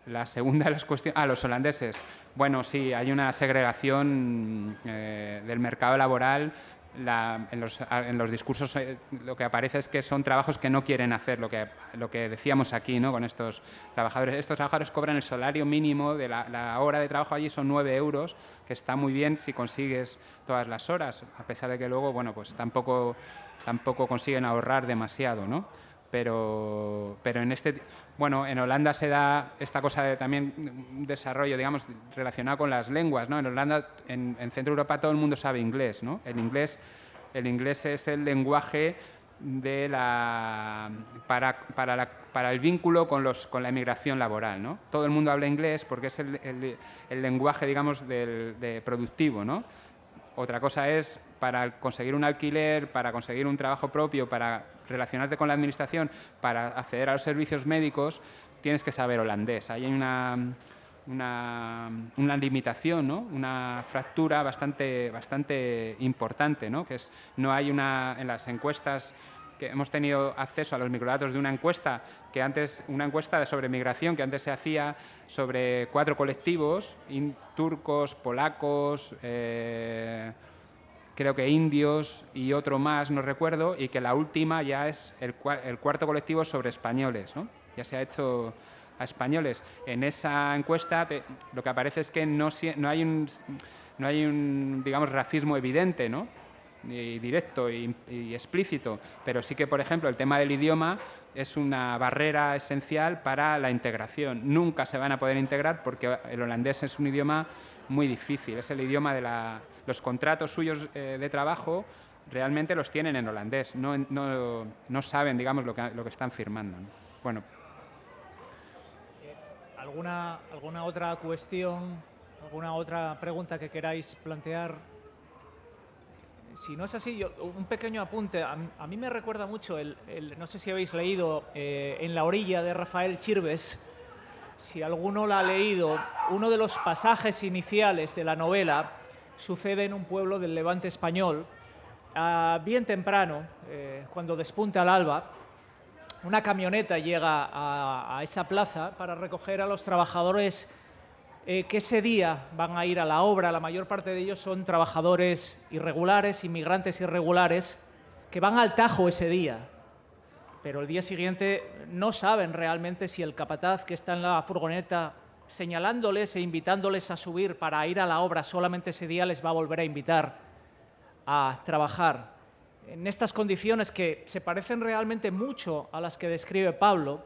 La segunda de las cuestiones... los holandeses. Bueno, sí, hay una segregación del mercado laboral. En los discursos lo que aparece es que son trabajos que no quieren hacer, lo que decíamos aquí, ¿no?, con estos trabajadores. Estos trabajadores cobran el salario mínimo de la hora de trabajo allí, son 9 euros, que está muy bien si consigues todas las horas, a pesar de que luego, bueno, pues tampoco consiguen ahorrar demasiado, ¿no? Pero en Holanda se da esta cosa de también un desarrollo, digamos, relacionado con las lenguas, ¿no? En Holanda, en Centro Europa, todo el mundo sabe inglés, ¿no? El inglés es el lenguaje de para el vínculo con la emigración laboral, ¿no? Todo el mundo habla inglés porque es el lenguaje, digamos, de productivo, ¿no? Otra cosa es, para conseguir un alquiler, para conseguir un trabajo propio, para relacionarte con la administración, para acceder a los servicios médicos, tienes que saber holandés. Ahí hay una limitación, ¿no?, una fractura bastante importante, ¿no?, que es, no hay en las encuestas que hemos tenido acceso a los microdatos de una encuesta sobre migración que antes se hacía sobre 4 colectivos, turcos, polacos, creo que indios y otro más, no recuerdo, y que la última ya es el cuarto colectivo sobre españoles, ¿no? Ya se ha hecho a españoles. En esa encuesta lo que aparece es que no hay un, digamos, racismo evidente, ¿no?, y directo y explícito, pero sí que, por ejemplo, el tema del idioma es una barrera esencial para la integración. Nunca se van a poder integrar porque el holandés es un idioma muy difícil, es el idioma de los contratos suyos de trabajo, realmente los tienen en holandés, no saben, digamos, lo que están firmando, ¿no? Bueno. ¿Alguna otra cuestión, alguna otra pregunta que queráis plantear? Si no es así, un pequeño apunte. A mí me recuerda mucho, no sé si habéis leído En la orilla, de Rafael Chirves. Si alguno la ha leído, uno de los pasajes iniciales de la novela sucede en un pueblo del Levante español. Bien temprano, cuando despunta el alba, una camioneta llega a esa plaza para recoger a los trabajadores que ese día van a ir a la obra. La mayor parte de ellos son trabajadores irregulares, inmigrantes irregulares, que van al Tajo ese día. Pero el día siguiente no saben realmente si el capataz que está en la furgoneta señalándoles e invitándoles a subir para ir a la obra solamente ese día les va a volver a invitar a trabajar. En estas condiciones que se parecen realmente mucho a las que describe Pablo,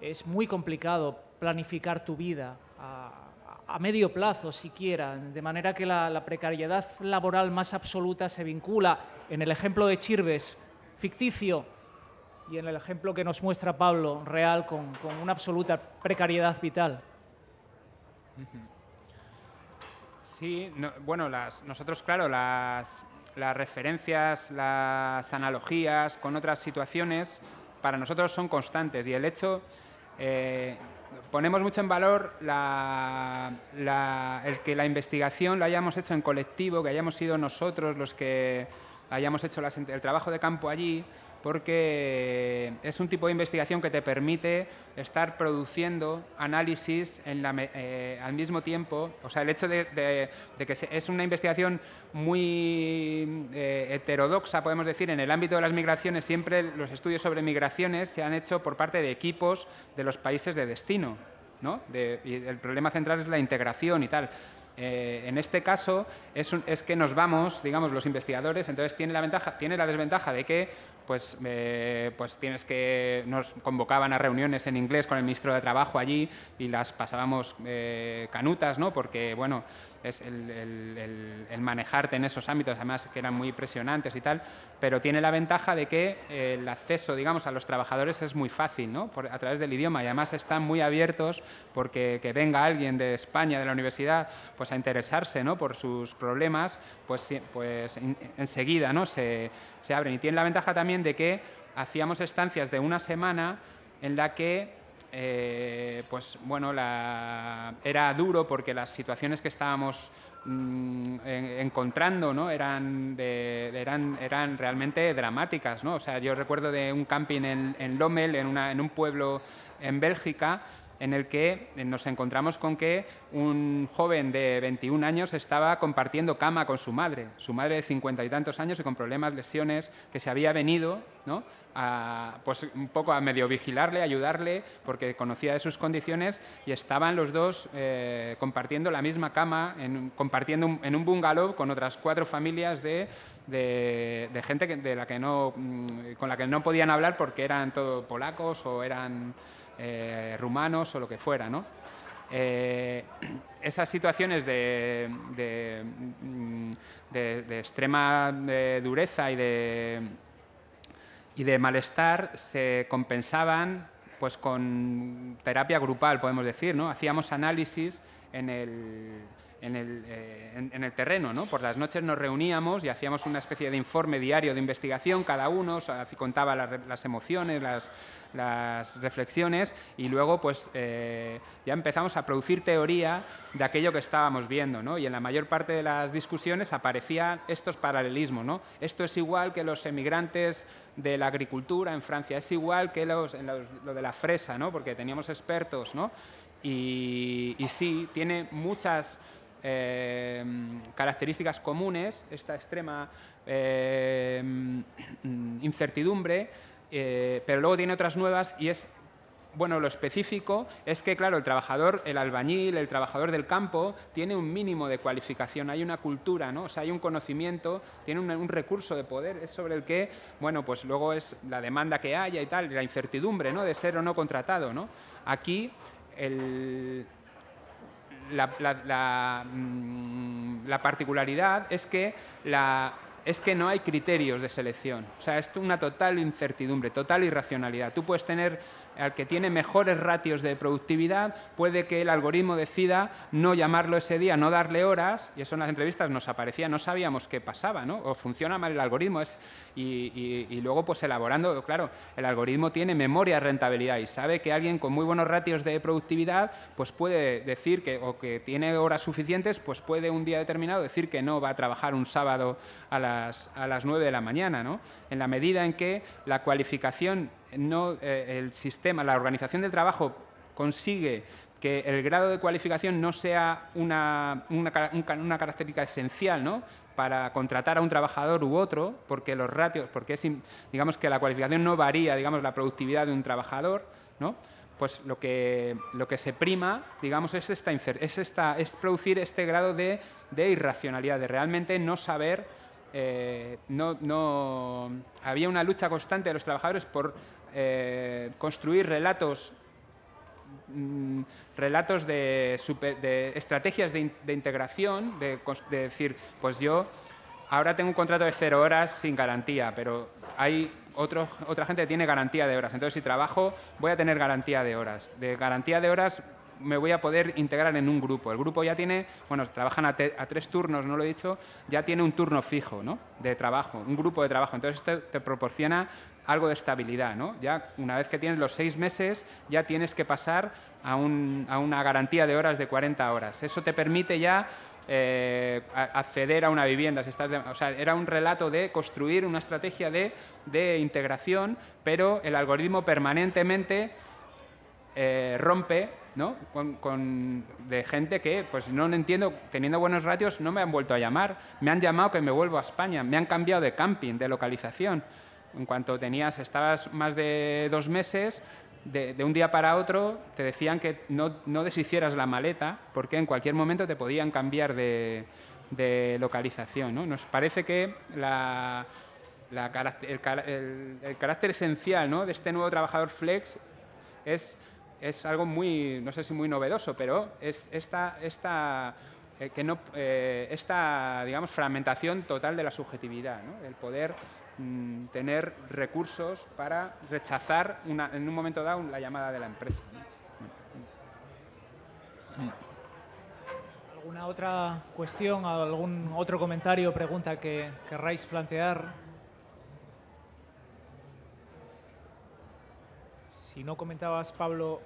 es muy complicado planificar tu vida a medio plazo siquiera, de manera que la precariedad laboral más absoluta se vincula, en el ejemplo de Chirves, ficticio, y en el ejemplo que nos muestra Pablo, real, con una absoluta precariedad vital. Sí, bueno, nosotros, claro, las referencias, las analogías con otras situaciones, para nosotros son constantes, y el hecho... ponemos mucho en valor el que la investigación la hayamos hecho en colectivo, que hayamos sido nosotros los que hayamos hecho el trabajo de campo allí, porque es un tipo de investigación que te permite estar produciendo análisis al mismo tiempo. O sea, el hecho de que es una investigación muy heterodoxa, podemos decir, en el ámbito de las migraciones. Siempre los estudios sobre migraciones se han hecho por parte de equipos de los países de destino, ¿no? Y el problema central es la integración y tal. En este caso es que nos vamos, digamos, los investigadores, entonces tiene la desventaja de que pues nos convocaban a reuniones en inglés con el ministro de Trabajo allí y las pasábamos canutas, ¿no? Porque, bueno, es el manejarte en esos ámbitos, además que eran muy presionantes y tal, pero tiene la ventaja de que el acceso, digamos, a los trabajadores es muy fácil, ¿no? A través del idioma, y además están muy abiertos porque que venga alguien de España, de la universidad, pues a interesarse, ¿no? Por sus problemas, pues enseguida, ¿no? se abren. Y tiene la ventaja también de que hacíamos estancias de una semana en la que pues bueno, era duro porque las situaciones que estábamos encontrando, ¿no? eran realmente dramáticas, ¿no? O sea, yo recuerdo de un camping en Lommel, en un pueblo en Bélgica, en el que nos encontramos con que un joven de 21 años estaba compartiendo cama con su madre de 50 y tantos años y con problemas, lesiones, que se había venido, ¿no? Pues un poco a medio vigilarle, ayudarle, porque conocía de sus condiciones, y estaban los dos compartiendo la misma cama, compartiendo en un bungalow con otras 4 familias de gente con la que no podían hablar porque eran todo polacos o eran rumanos o lo que fuera, ¿no? Esas situaciones de extrema dureza y de malestar se compensaban pues con terapia grupal, podemos decir, ¿no? Hacíamos análisis en el terreno, ¿no? Por las noches nos reuníamos y hacíamos una especie de informe diario de investigación, cada uno contaba las emociones, las reflexiones, y luego pues ya empezamos a producir teoría de aquello que estábamos viendo, ¿no? Y en la mayor parte de las discusiones aparecían estos paralelismos, ¿no? Esto es igual que los emigrantes de la agricultura en Francia, es igual que lo de la fresa, ¿no? Porque teníamos expertos, ¿no? Y sí, tiene muchas características comunes, esta extrema incertidumbre, pero luego tiene otras nuevas, y es, bueno, lo específico es que, claro, el trabajador, el albañil, el trabajador del campo, tiene un mínimo de cualificación, hay una cultura, ¿no? O sea, hay un conocimiento, tiene un recurso de poder, es sobre el que, bueno, pues luego es la demanda que haya y tal, la incertidumbre, ¿no? De ser o no contratado, ¿no? Aquí la particularidad es que no hay criterios de selección. O sea, es una total incertidumbre, total irracionalidad. Tú puedes tener al que tiene mejores ratios de productividad, puede que el algoritmo decida no llamarlo ese día, no darle horas, y eso en las entrevistas nos aparecía, no sabíamos qué pasaba, ¿no? O funciona mal el algoritmo, y luego pues elaborando, claro, el algoritmo tiene memoria de rentabilidad y sabe que alguien con muy buenos ratios de productividad pues puede decir que tiene horas suficientes, pues puede un día determinado decir que no va a trabajar un sábado a las 9 de la mañana, ¿no? En la medida en que la cualificación, el sistema, la organización del trabajo consigue que el grado de cualificación no sea una característica esencial, ¿no? Para contratar a un trabajador u otro, porque los ratios, digamos que la cualificación no varía, digamos, la productividad de un trabajador, ¿no? Pues lo que se prima, digamos, es producir este grado de irracionalidad, de realmente no saber. Había una lucha constante de los trabajadores por construir relatos de estrategias de integración, de decir, pues yo ahora tengo un contrato de 0 horas sin garantía, pero hay otra gente que tiene garantía de horas, entonces si trabajo voy a tener garantía de horas. De garantía de horas me voy a poder integrar en un grupo. El grupo ya tiene, bueno, trabajan a 3 turnos, no lo he dicho, ya tiene un turno fijo, ¿no? De trabajo, un grupo de trabajo. Entonces esto te proporciona algo de estabilidad, ¿no? Ya una vez que tienes los 6 meses, ya tienes que pasar a una garantía de horas de 40 horas. Eso te permite ya acceder a una vivienda. O sea, era un relato de construir una estrategia de integración, pero el algoritmo permanentemente rompe, ¿no? de gente que, pues no entiendo, teniendo buenos ratios, no me han vuelto a llamar. Me han llamado que me vuelvo a España. Me han cambiado de camping, de localización. En cuanto estabas más de 2 meses, de un día para otro te decían que no deshicieras la maleta porque en cualquier momento te podían cambiar de localización, ¿no? Nos parece que el carácter esencial, ¿no?, de este nuevo trabajador flex es algo muy, no sé si muy novedoso, pero es esta digamos, fragmentación total de la subjetividad, ¿no? El poder tener recursos para rechazar en un momento dado la llamada de la empresa, ¿no? ¿Alguna otra cuestión, algún otro comentario o pregunta que querráis plantear? Si no comentabas, Pablo,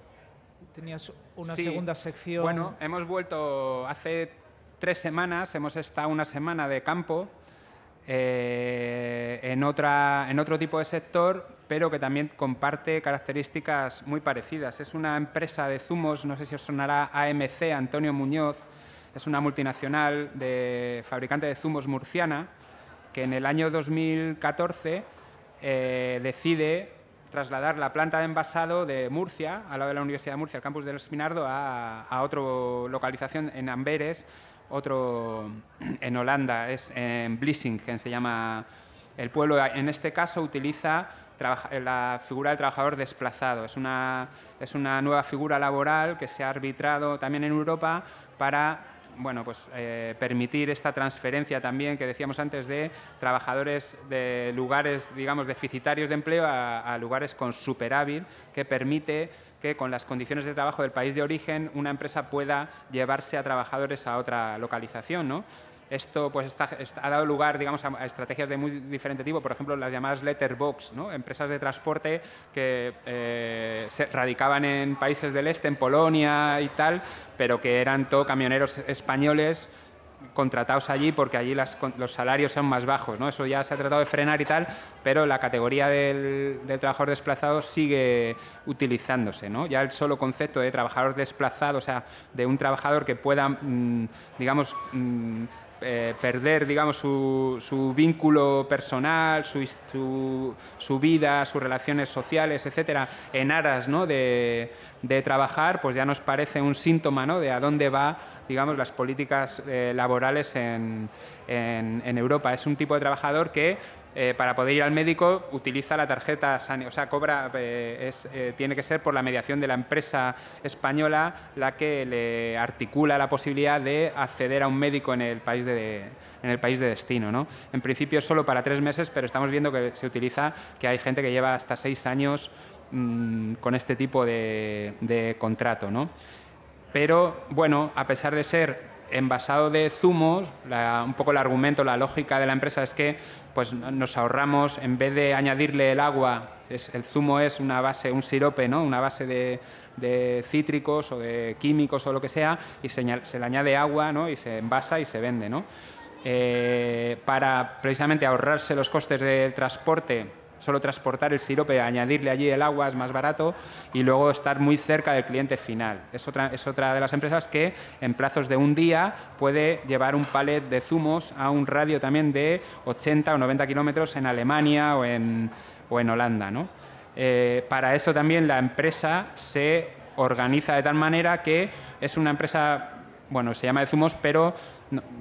tenías una segunda sección. Bueno, hemos vuelto hace 3 semanas, hemos estado una semana de campo en otro tipo de sector, pero que también comparte características muy parecidas. Es una empresa de zumos, no sé si os sonará AMC, Antonio Muñoz, es una multinacional fabricante de zumos murciana, que en el año 2014 decide trasladar la planta de envasado de Murcia, al lado de la Universidad de Murcia, el campus del Espinardo, a otra localización en Amberes, otro en Holanda, es en Vlissingen, se llama el pueblo. En este caso utiliza la figura del trabajador desplazado. Es una nueva figura laboral que se ha arbitrado también en Europa para permitir esta transferencia también que decíamos antes de trabajadores de lugares, digamos, deficitarios de empleo a lugares con superávit, que permite que con las condiciones de trabajo del país de origen una empresa pueda llevarse a trabajadores a otra localización, ¿no? Esto pues ha dado lugar, digamos, a estrategias de muy diferente tipo, por ejemplo, las llamadas letterbox, ¿no? Empresas de transporte que se radicaban en países del este, en Polonia y tal, pero que eran todo camioneros españoles contratados allí porque allí los salarios son más bajos, ¿no? Eso ya se ha tratado de frenar y tal, pero la categoría del trabajador desplazado sigue utilizándose, ¿no? Ya el solo concepto de trabajador desplazado, o sea, de un trabajador que pueda, digamos, perder, digamos, su vínculo personal, su vida, sus relaciones sociales, etcétera, en aras, ¿no?, de trabajar, pues ya nos parece un síntoma, ¿no?, de a dónde va, digamos, las políticas laborales en Europa. Es un tipo de trabajador que para poder ir al médico utiliza la tarjeta sanitaria, o sea, tiene que ser por la mediación de la empresa española la que le articula la posibilidad de acceder a un médico en el país de destino, ¿no? En principio solo para 3 meses, pero estamos viendo que se utiliza, que hay gente que lleva hasta 6 años con este tipo de contrato, ¿no? Pero, bueno, a pesar de ser envasado de zumos, un poco el argumento, la lógica de la empresa es que pues nos ahorramos, en vez de añadirle el agua, el zumo es una base, un sirope, ¿no?, una base de cítricos o de químicos o lo que sea, y se le añade agua, ¿no?, y se envasa y se vende, ¿no? Para precisamente ahorrarse los costes del transporte, solo transportar el sirope, añadirle allí el agua es más barato y luego estar muy cerca del cliente final. Es otra de las empresas que en plazos de un día puede llevar un palet de zumos a un radio también de 80 o 90 kilómetros en Alemania o en Holanda, ¿no? Para eso también la empresa se organiza de tal manera que es una empresa, bueno, se llama de zumos, pero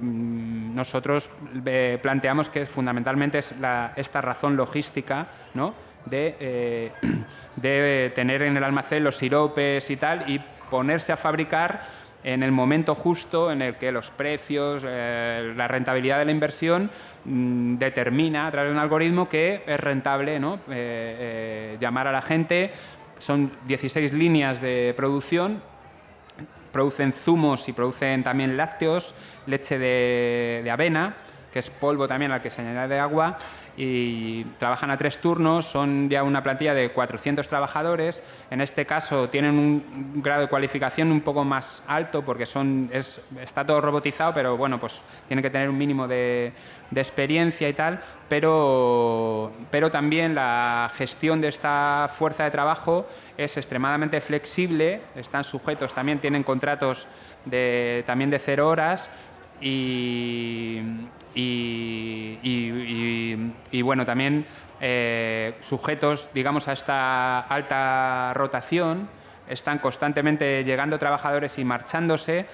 nosotros planteamos que fundamentalmente es esta razón logística, ¿no?, de tener en el almacén los siropes y tal, y ponerse a fabricar en el momento justo en el que los precios, la rentabilidad de la inversión determina a través de un algoritmo que es rentable, ¿no?, llamar a la gente. Son 16 líneas de producción. Producen zumos y producen también lácteos, leche de avena, que es polvo también al que se añade agua, y trabajan a 3 turnos, son ya una plantilla de 400 trabajadores. En este caso tienen un grado de cualificación un poco más alto porque está todo robotizado, pero bueno, pues tienen que tener un mínimo de experiencia y tal, pero también la gestión de esta fuerza de trabajo es extremadamente flexible, están sujetos, también tienen contratos también de 0 horas y bueno, también sujetos, digamos, a esta alta rotación, están constantemente llegando trabajadores y marchándose,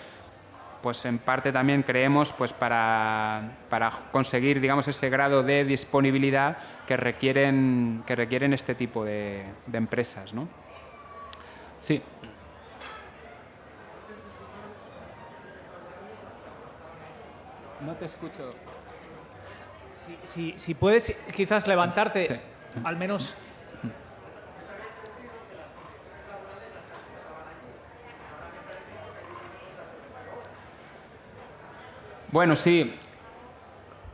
pues en parte también creemos pues para conseguir, digamos, ese grado de disponibilidad que requieren este tipo de empresas, ¿no? Sí. No te escucho. Si puedes quizás levantarte, sí. Al menos. Bueno, sí.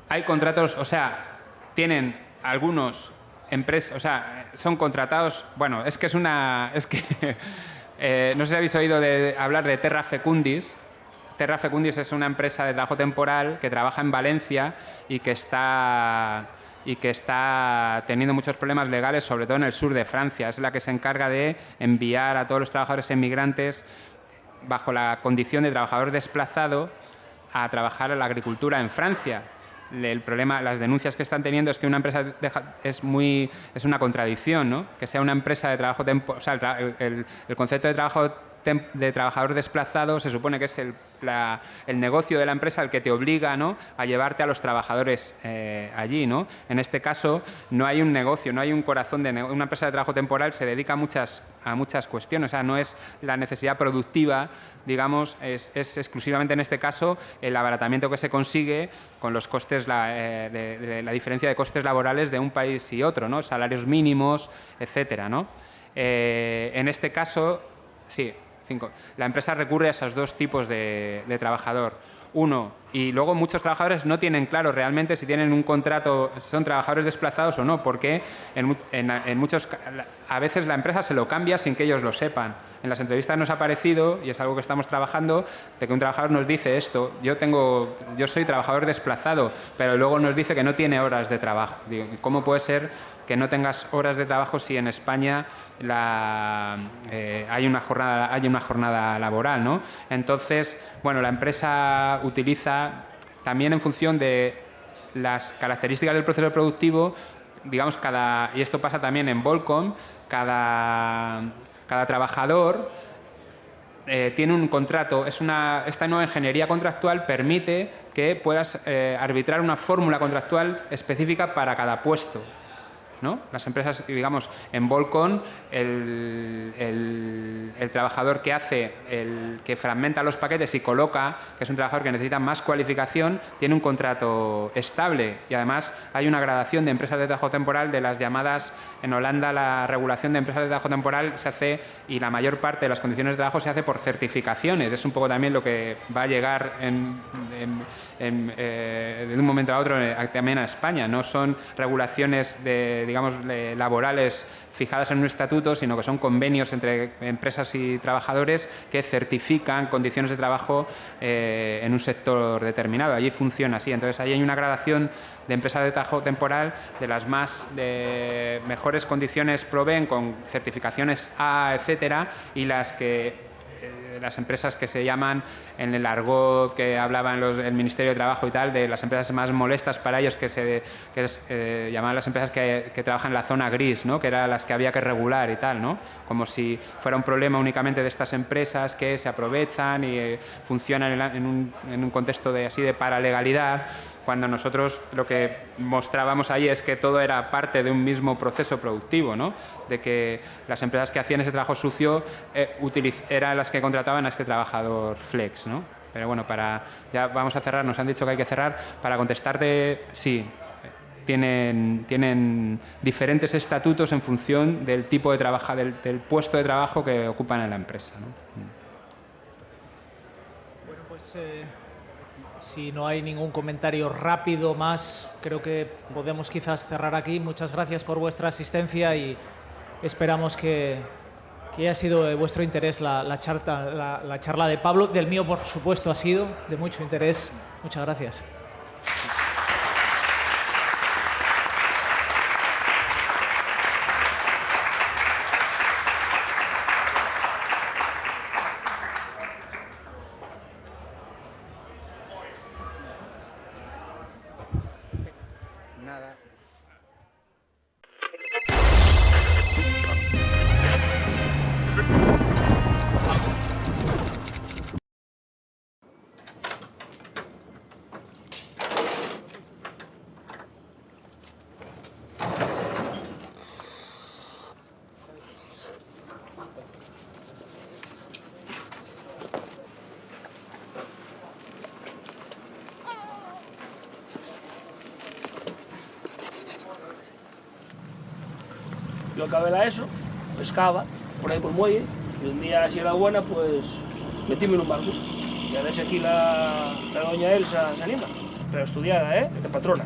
Hay contratos, o sea, tienen algunos empresas, o sea, son contratados. Bueno, es que no sé si habéis oído hablar de Terra Fecundis. Terra Fecundis es una empresa de trabajo temporal que trabaja en Valencia y que está teniendo muchos problemas legales, sobre todo en el sur de Francia. Es la que se encarga de enviar a todos los trabajadores emigrantes bajo la condición de trabajador desplazado a trabajar en la agricultura en Francia. El problema, las denuncias que están teniendo es que una empresa es una contradicción, ¿no? Que sea una empresa de trabajo temporal, o sea, el concepto de trabajador desplazado se supone que es el negocio de la empresa el que te obliga, ¿no?, a llevarte a los trabajadores allí, ¿no? En este caso no hay un negocio, no hay un corazón de negocio. Una empresa de trabajo temporal se dedica a muchas cuestiones, o sea, no es la necesidad productiva, digamos, es exclusivamente en este caso el abaratamiento que se consigue con los costes, de la diferencia de costes laborales de un país y otro, ¿no? Salarios mínimos, etcétera, ¿no? En este caso, sí. La empresa recurre a esos 2 tipos de trabajador. Uno, y luego muchos trabajadores no tienen claro realmente si tienen un contrato, son trabajadores desplazados o no, porque a veces la empresa se lo cambia sin que ellos lo sepan. En las entrevistas nos ha parecido, y es algo que estamos trabajando, de que un trabajador nos dice esto: yo soy trabajador desplazado, pero luego nos dice que no tiene horas de trabajo. Digo, ¿cómo puede ser que no tengas horas de trabajo si en España hay una jornada laboral, ¿no? Entonces, bueno, la empresa utiliza también en función de las características del proceso productivo, digamos, y esto pasa también en Volcom, cada trabajador tiene un contrato. Esta nueva ingeniería contractual permite que puedas arbitrar una fórmula contractual específica para cada puesto, ¿no? Las empresas, digamos, en Volcom, el trabajador que fragmenta los paquetes y coloca, que es un trabajador que necesita más cualificación, tiene un contrato estable, y además hay una gradación de empresas de trabajo temporal de las llamadas. En Holanda la regulación de empresas de trabajo temporal se hace, y la mayor parte de las condiciones de trabajo se hace por certificaciones. Es un poco también lo que va a llegar de un momento a otro también a España. No son regulaciones laborales fijadas en un estatuto, sino que son convenios entre empresas y trabajadores que certifican condiciones de trabajo en un sector determinado. Allí funciona así. Entonces, ahí hay una gradación de empresas de trabajo temporal de las mejores condiciones proveen, con certificaciones A, etcétera, y las empresas que se llaman, en el argot que hablaban el Ministerio de Trabajo y tal, de las empresas más molestas para ellos, llamaban las empresas que trabajan en la zona gris, ¿no? Que eran las que había que regular y tal, ¿no? Como si fuera un problema únicamente de estas empresas que se aprovechan y funcionan en un contexto de paralegalidad, cuando nosotros lo que mostrábamos ahí es que todo era parte de un mismo proceso productivo, ¿no? De que las empresas que hacían ese trabajo sucio eran las que contrataban a este trabajador flex, ¿no? Pero bueno, ya vamos a cerrar, nos han dicho que hay que cerrar. Para contestarte, sí, tienen diferentes estatutos en función del tipo de trabajo, del puesto de trabajo que ocupan en la empresa, ¿no? Bueno, pues Si no hay ningún comentario rápido más, creo que podemos quizás cerrar aquí. Muchas gracias por vuestra asistencia y esperamos que haya sido de vuestro interés la charla de Pablo. Del mío, por supuesto, ha sido de mucho interés. Muchas gracias. Nada. Yo acabé la ESO, pescaba por ahí por el muelle, y un día, si era buena, pues metíme en un barco. Y a ver si aquí la doña Elsa se anima. Pero estudiada, de patrona.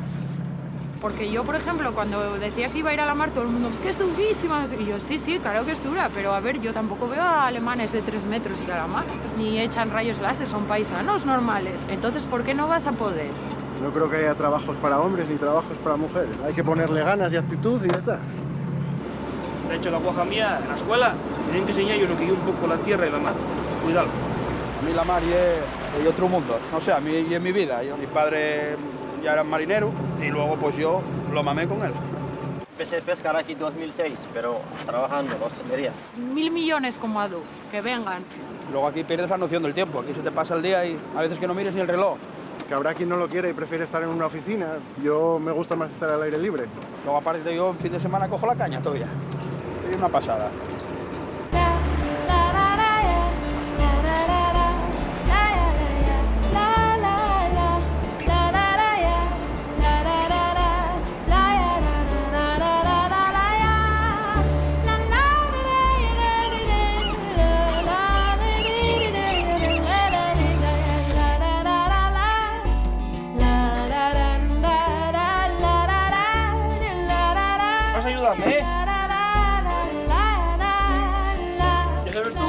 Porque yo, por ejemplo, cuando decía que iba a ir a la mar, todo el mundo, es que es durísima. Y yo, sí, sí, claro que es dura, pero a ver, yo tampoco veo a alemanes de 3 metros ir a la mar, ni echan rayos láser, son paisanos normales. Entonces, ¿por qué no vas a poder? No creo que haya trabajos para hombres ni trabajos para mujeres. Hay que ponerle ganas y actitud y ya está. De hecho, la guaja mía, en la escuela, me tienen que enseñar yo lo que yo un poco la tierra y la mar. Cuidado. A mí la mar es otro mundo. No sé, a mí y en mi vida. Mi padre ya era marinero y luego pues yo lo mamé con él. Empecé a pescar aquí en 2006, pero trabajando en la hostelería. 1000 millones como Adu, que vengan. Luego aquí pierdes la noción del tiempo. Aquí se te pasa el día y a veces que no mires ni el reloj. Que habrá quien no lo quiere y prefiere estar en una oficina. Yo me gusta más estar al aire libre. Luego aparte yo en fin de semana cojo la caña todavía. Es una pasada. Vas a ayudarme, Ya sabes tú.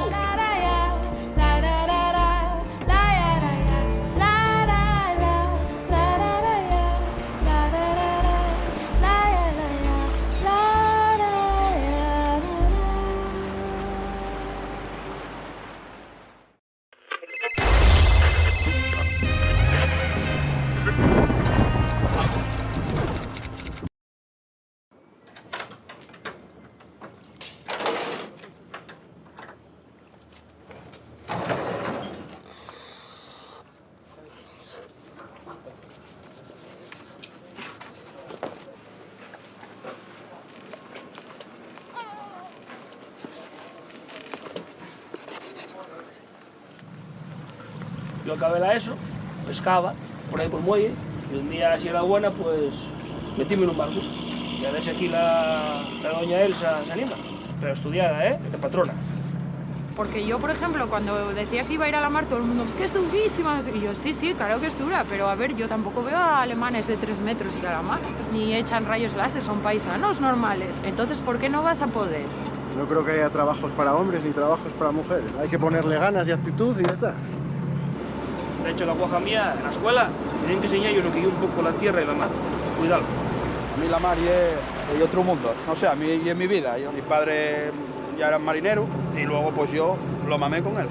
Yo acabé la ESO, pescaba por ahí por el muelle, y un día, si era buena, pues metíme en un barco. Y a ver si aquí la doña Elsa se anima. Pero estudiada, de patrona. Porque yo, por ejemplo, cuando decía que iba a ir a la mar, todo el mundo, es que es durísima. Y yo, sí, sí, claro que es dura, pero a ver, yo tampoco veo a alemanes de 3 metros ir a la mar, ni echan rayos láser, son paisanos normales. Entonces, ¿por qué no vas a poder? No creo que haya trabajos para hombres ni trabajos para mujeres. Hay que ponerle ganas y actitud y ya está. De hecho, la guaja mía, en la escuela, me tienen que enseñar yo lo que yo un poco la tierra y la mar. Cuidado. A mí la mar es otro mundo. No sé, a mí y en mi vida. Mi padre ya era marinero y luego pues yo lo mamé con él.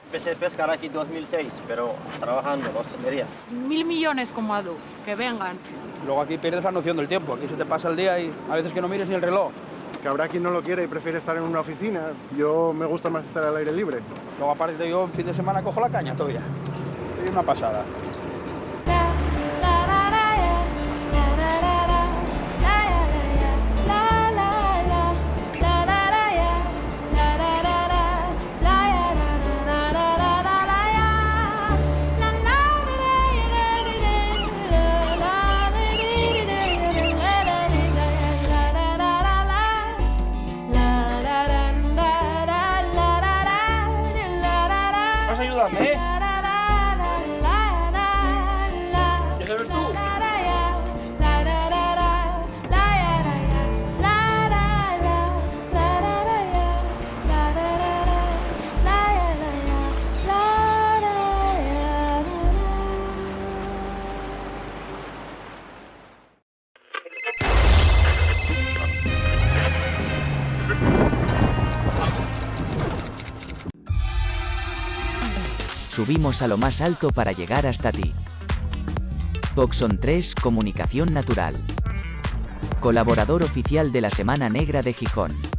Empecé a pescar aquí en 2006, pero trabajando en la hostelería. 1000 millones como Adu, que vengan. Luego aquí pierdes la noción del tiempo. Aquí se te pasa el día y a veces que no mires ni el reloj. Que habrá quien no lo quiere y prefiere estar en una oficina. Yo me gusta más estar al aire libre. Luego aparte yo en fin de semana cojo la caña todavía. Es una pasada. Vas a ayudarme, Subimos a lo más alto para llegar hasta ti. Coxon 3 Comunicación Natural. Colaborador oficial de la Semana Negra de Gijón.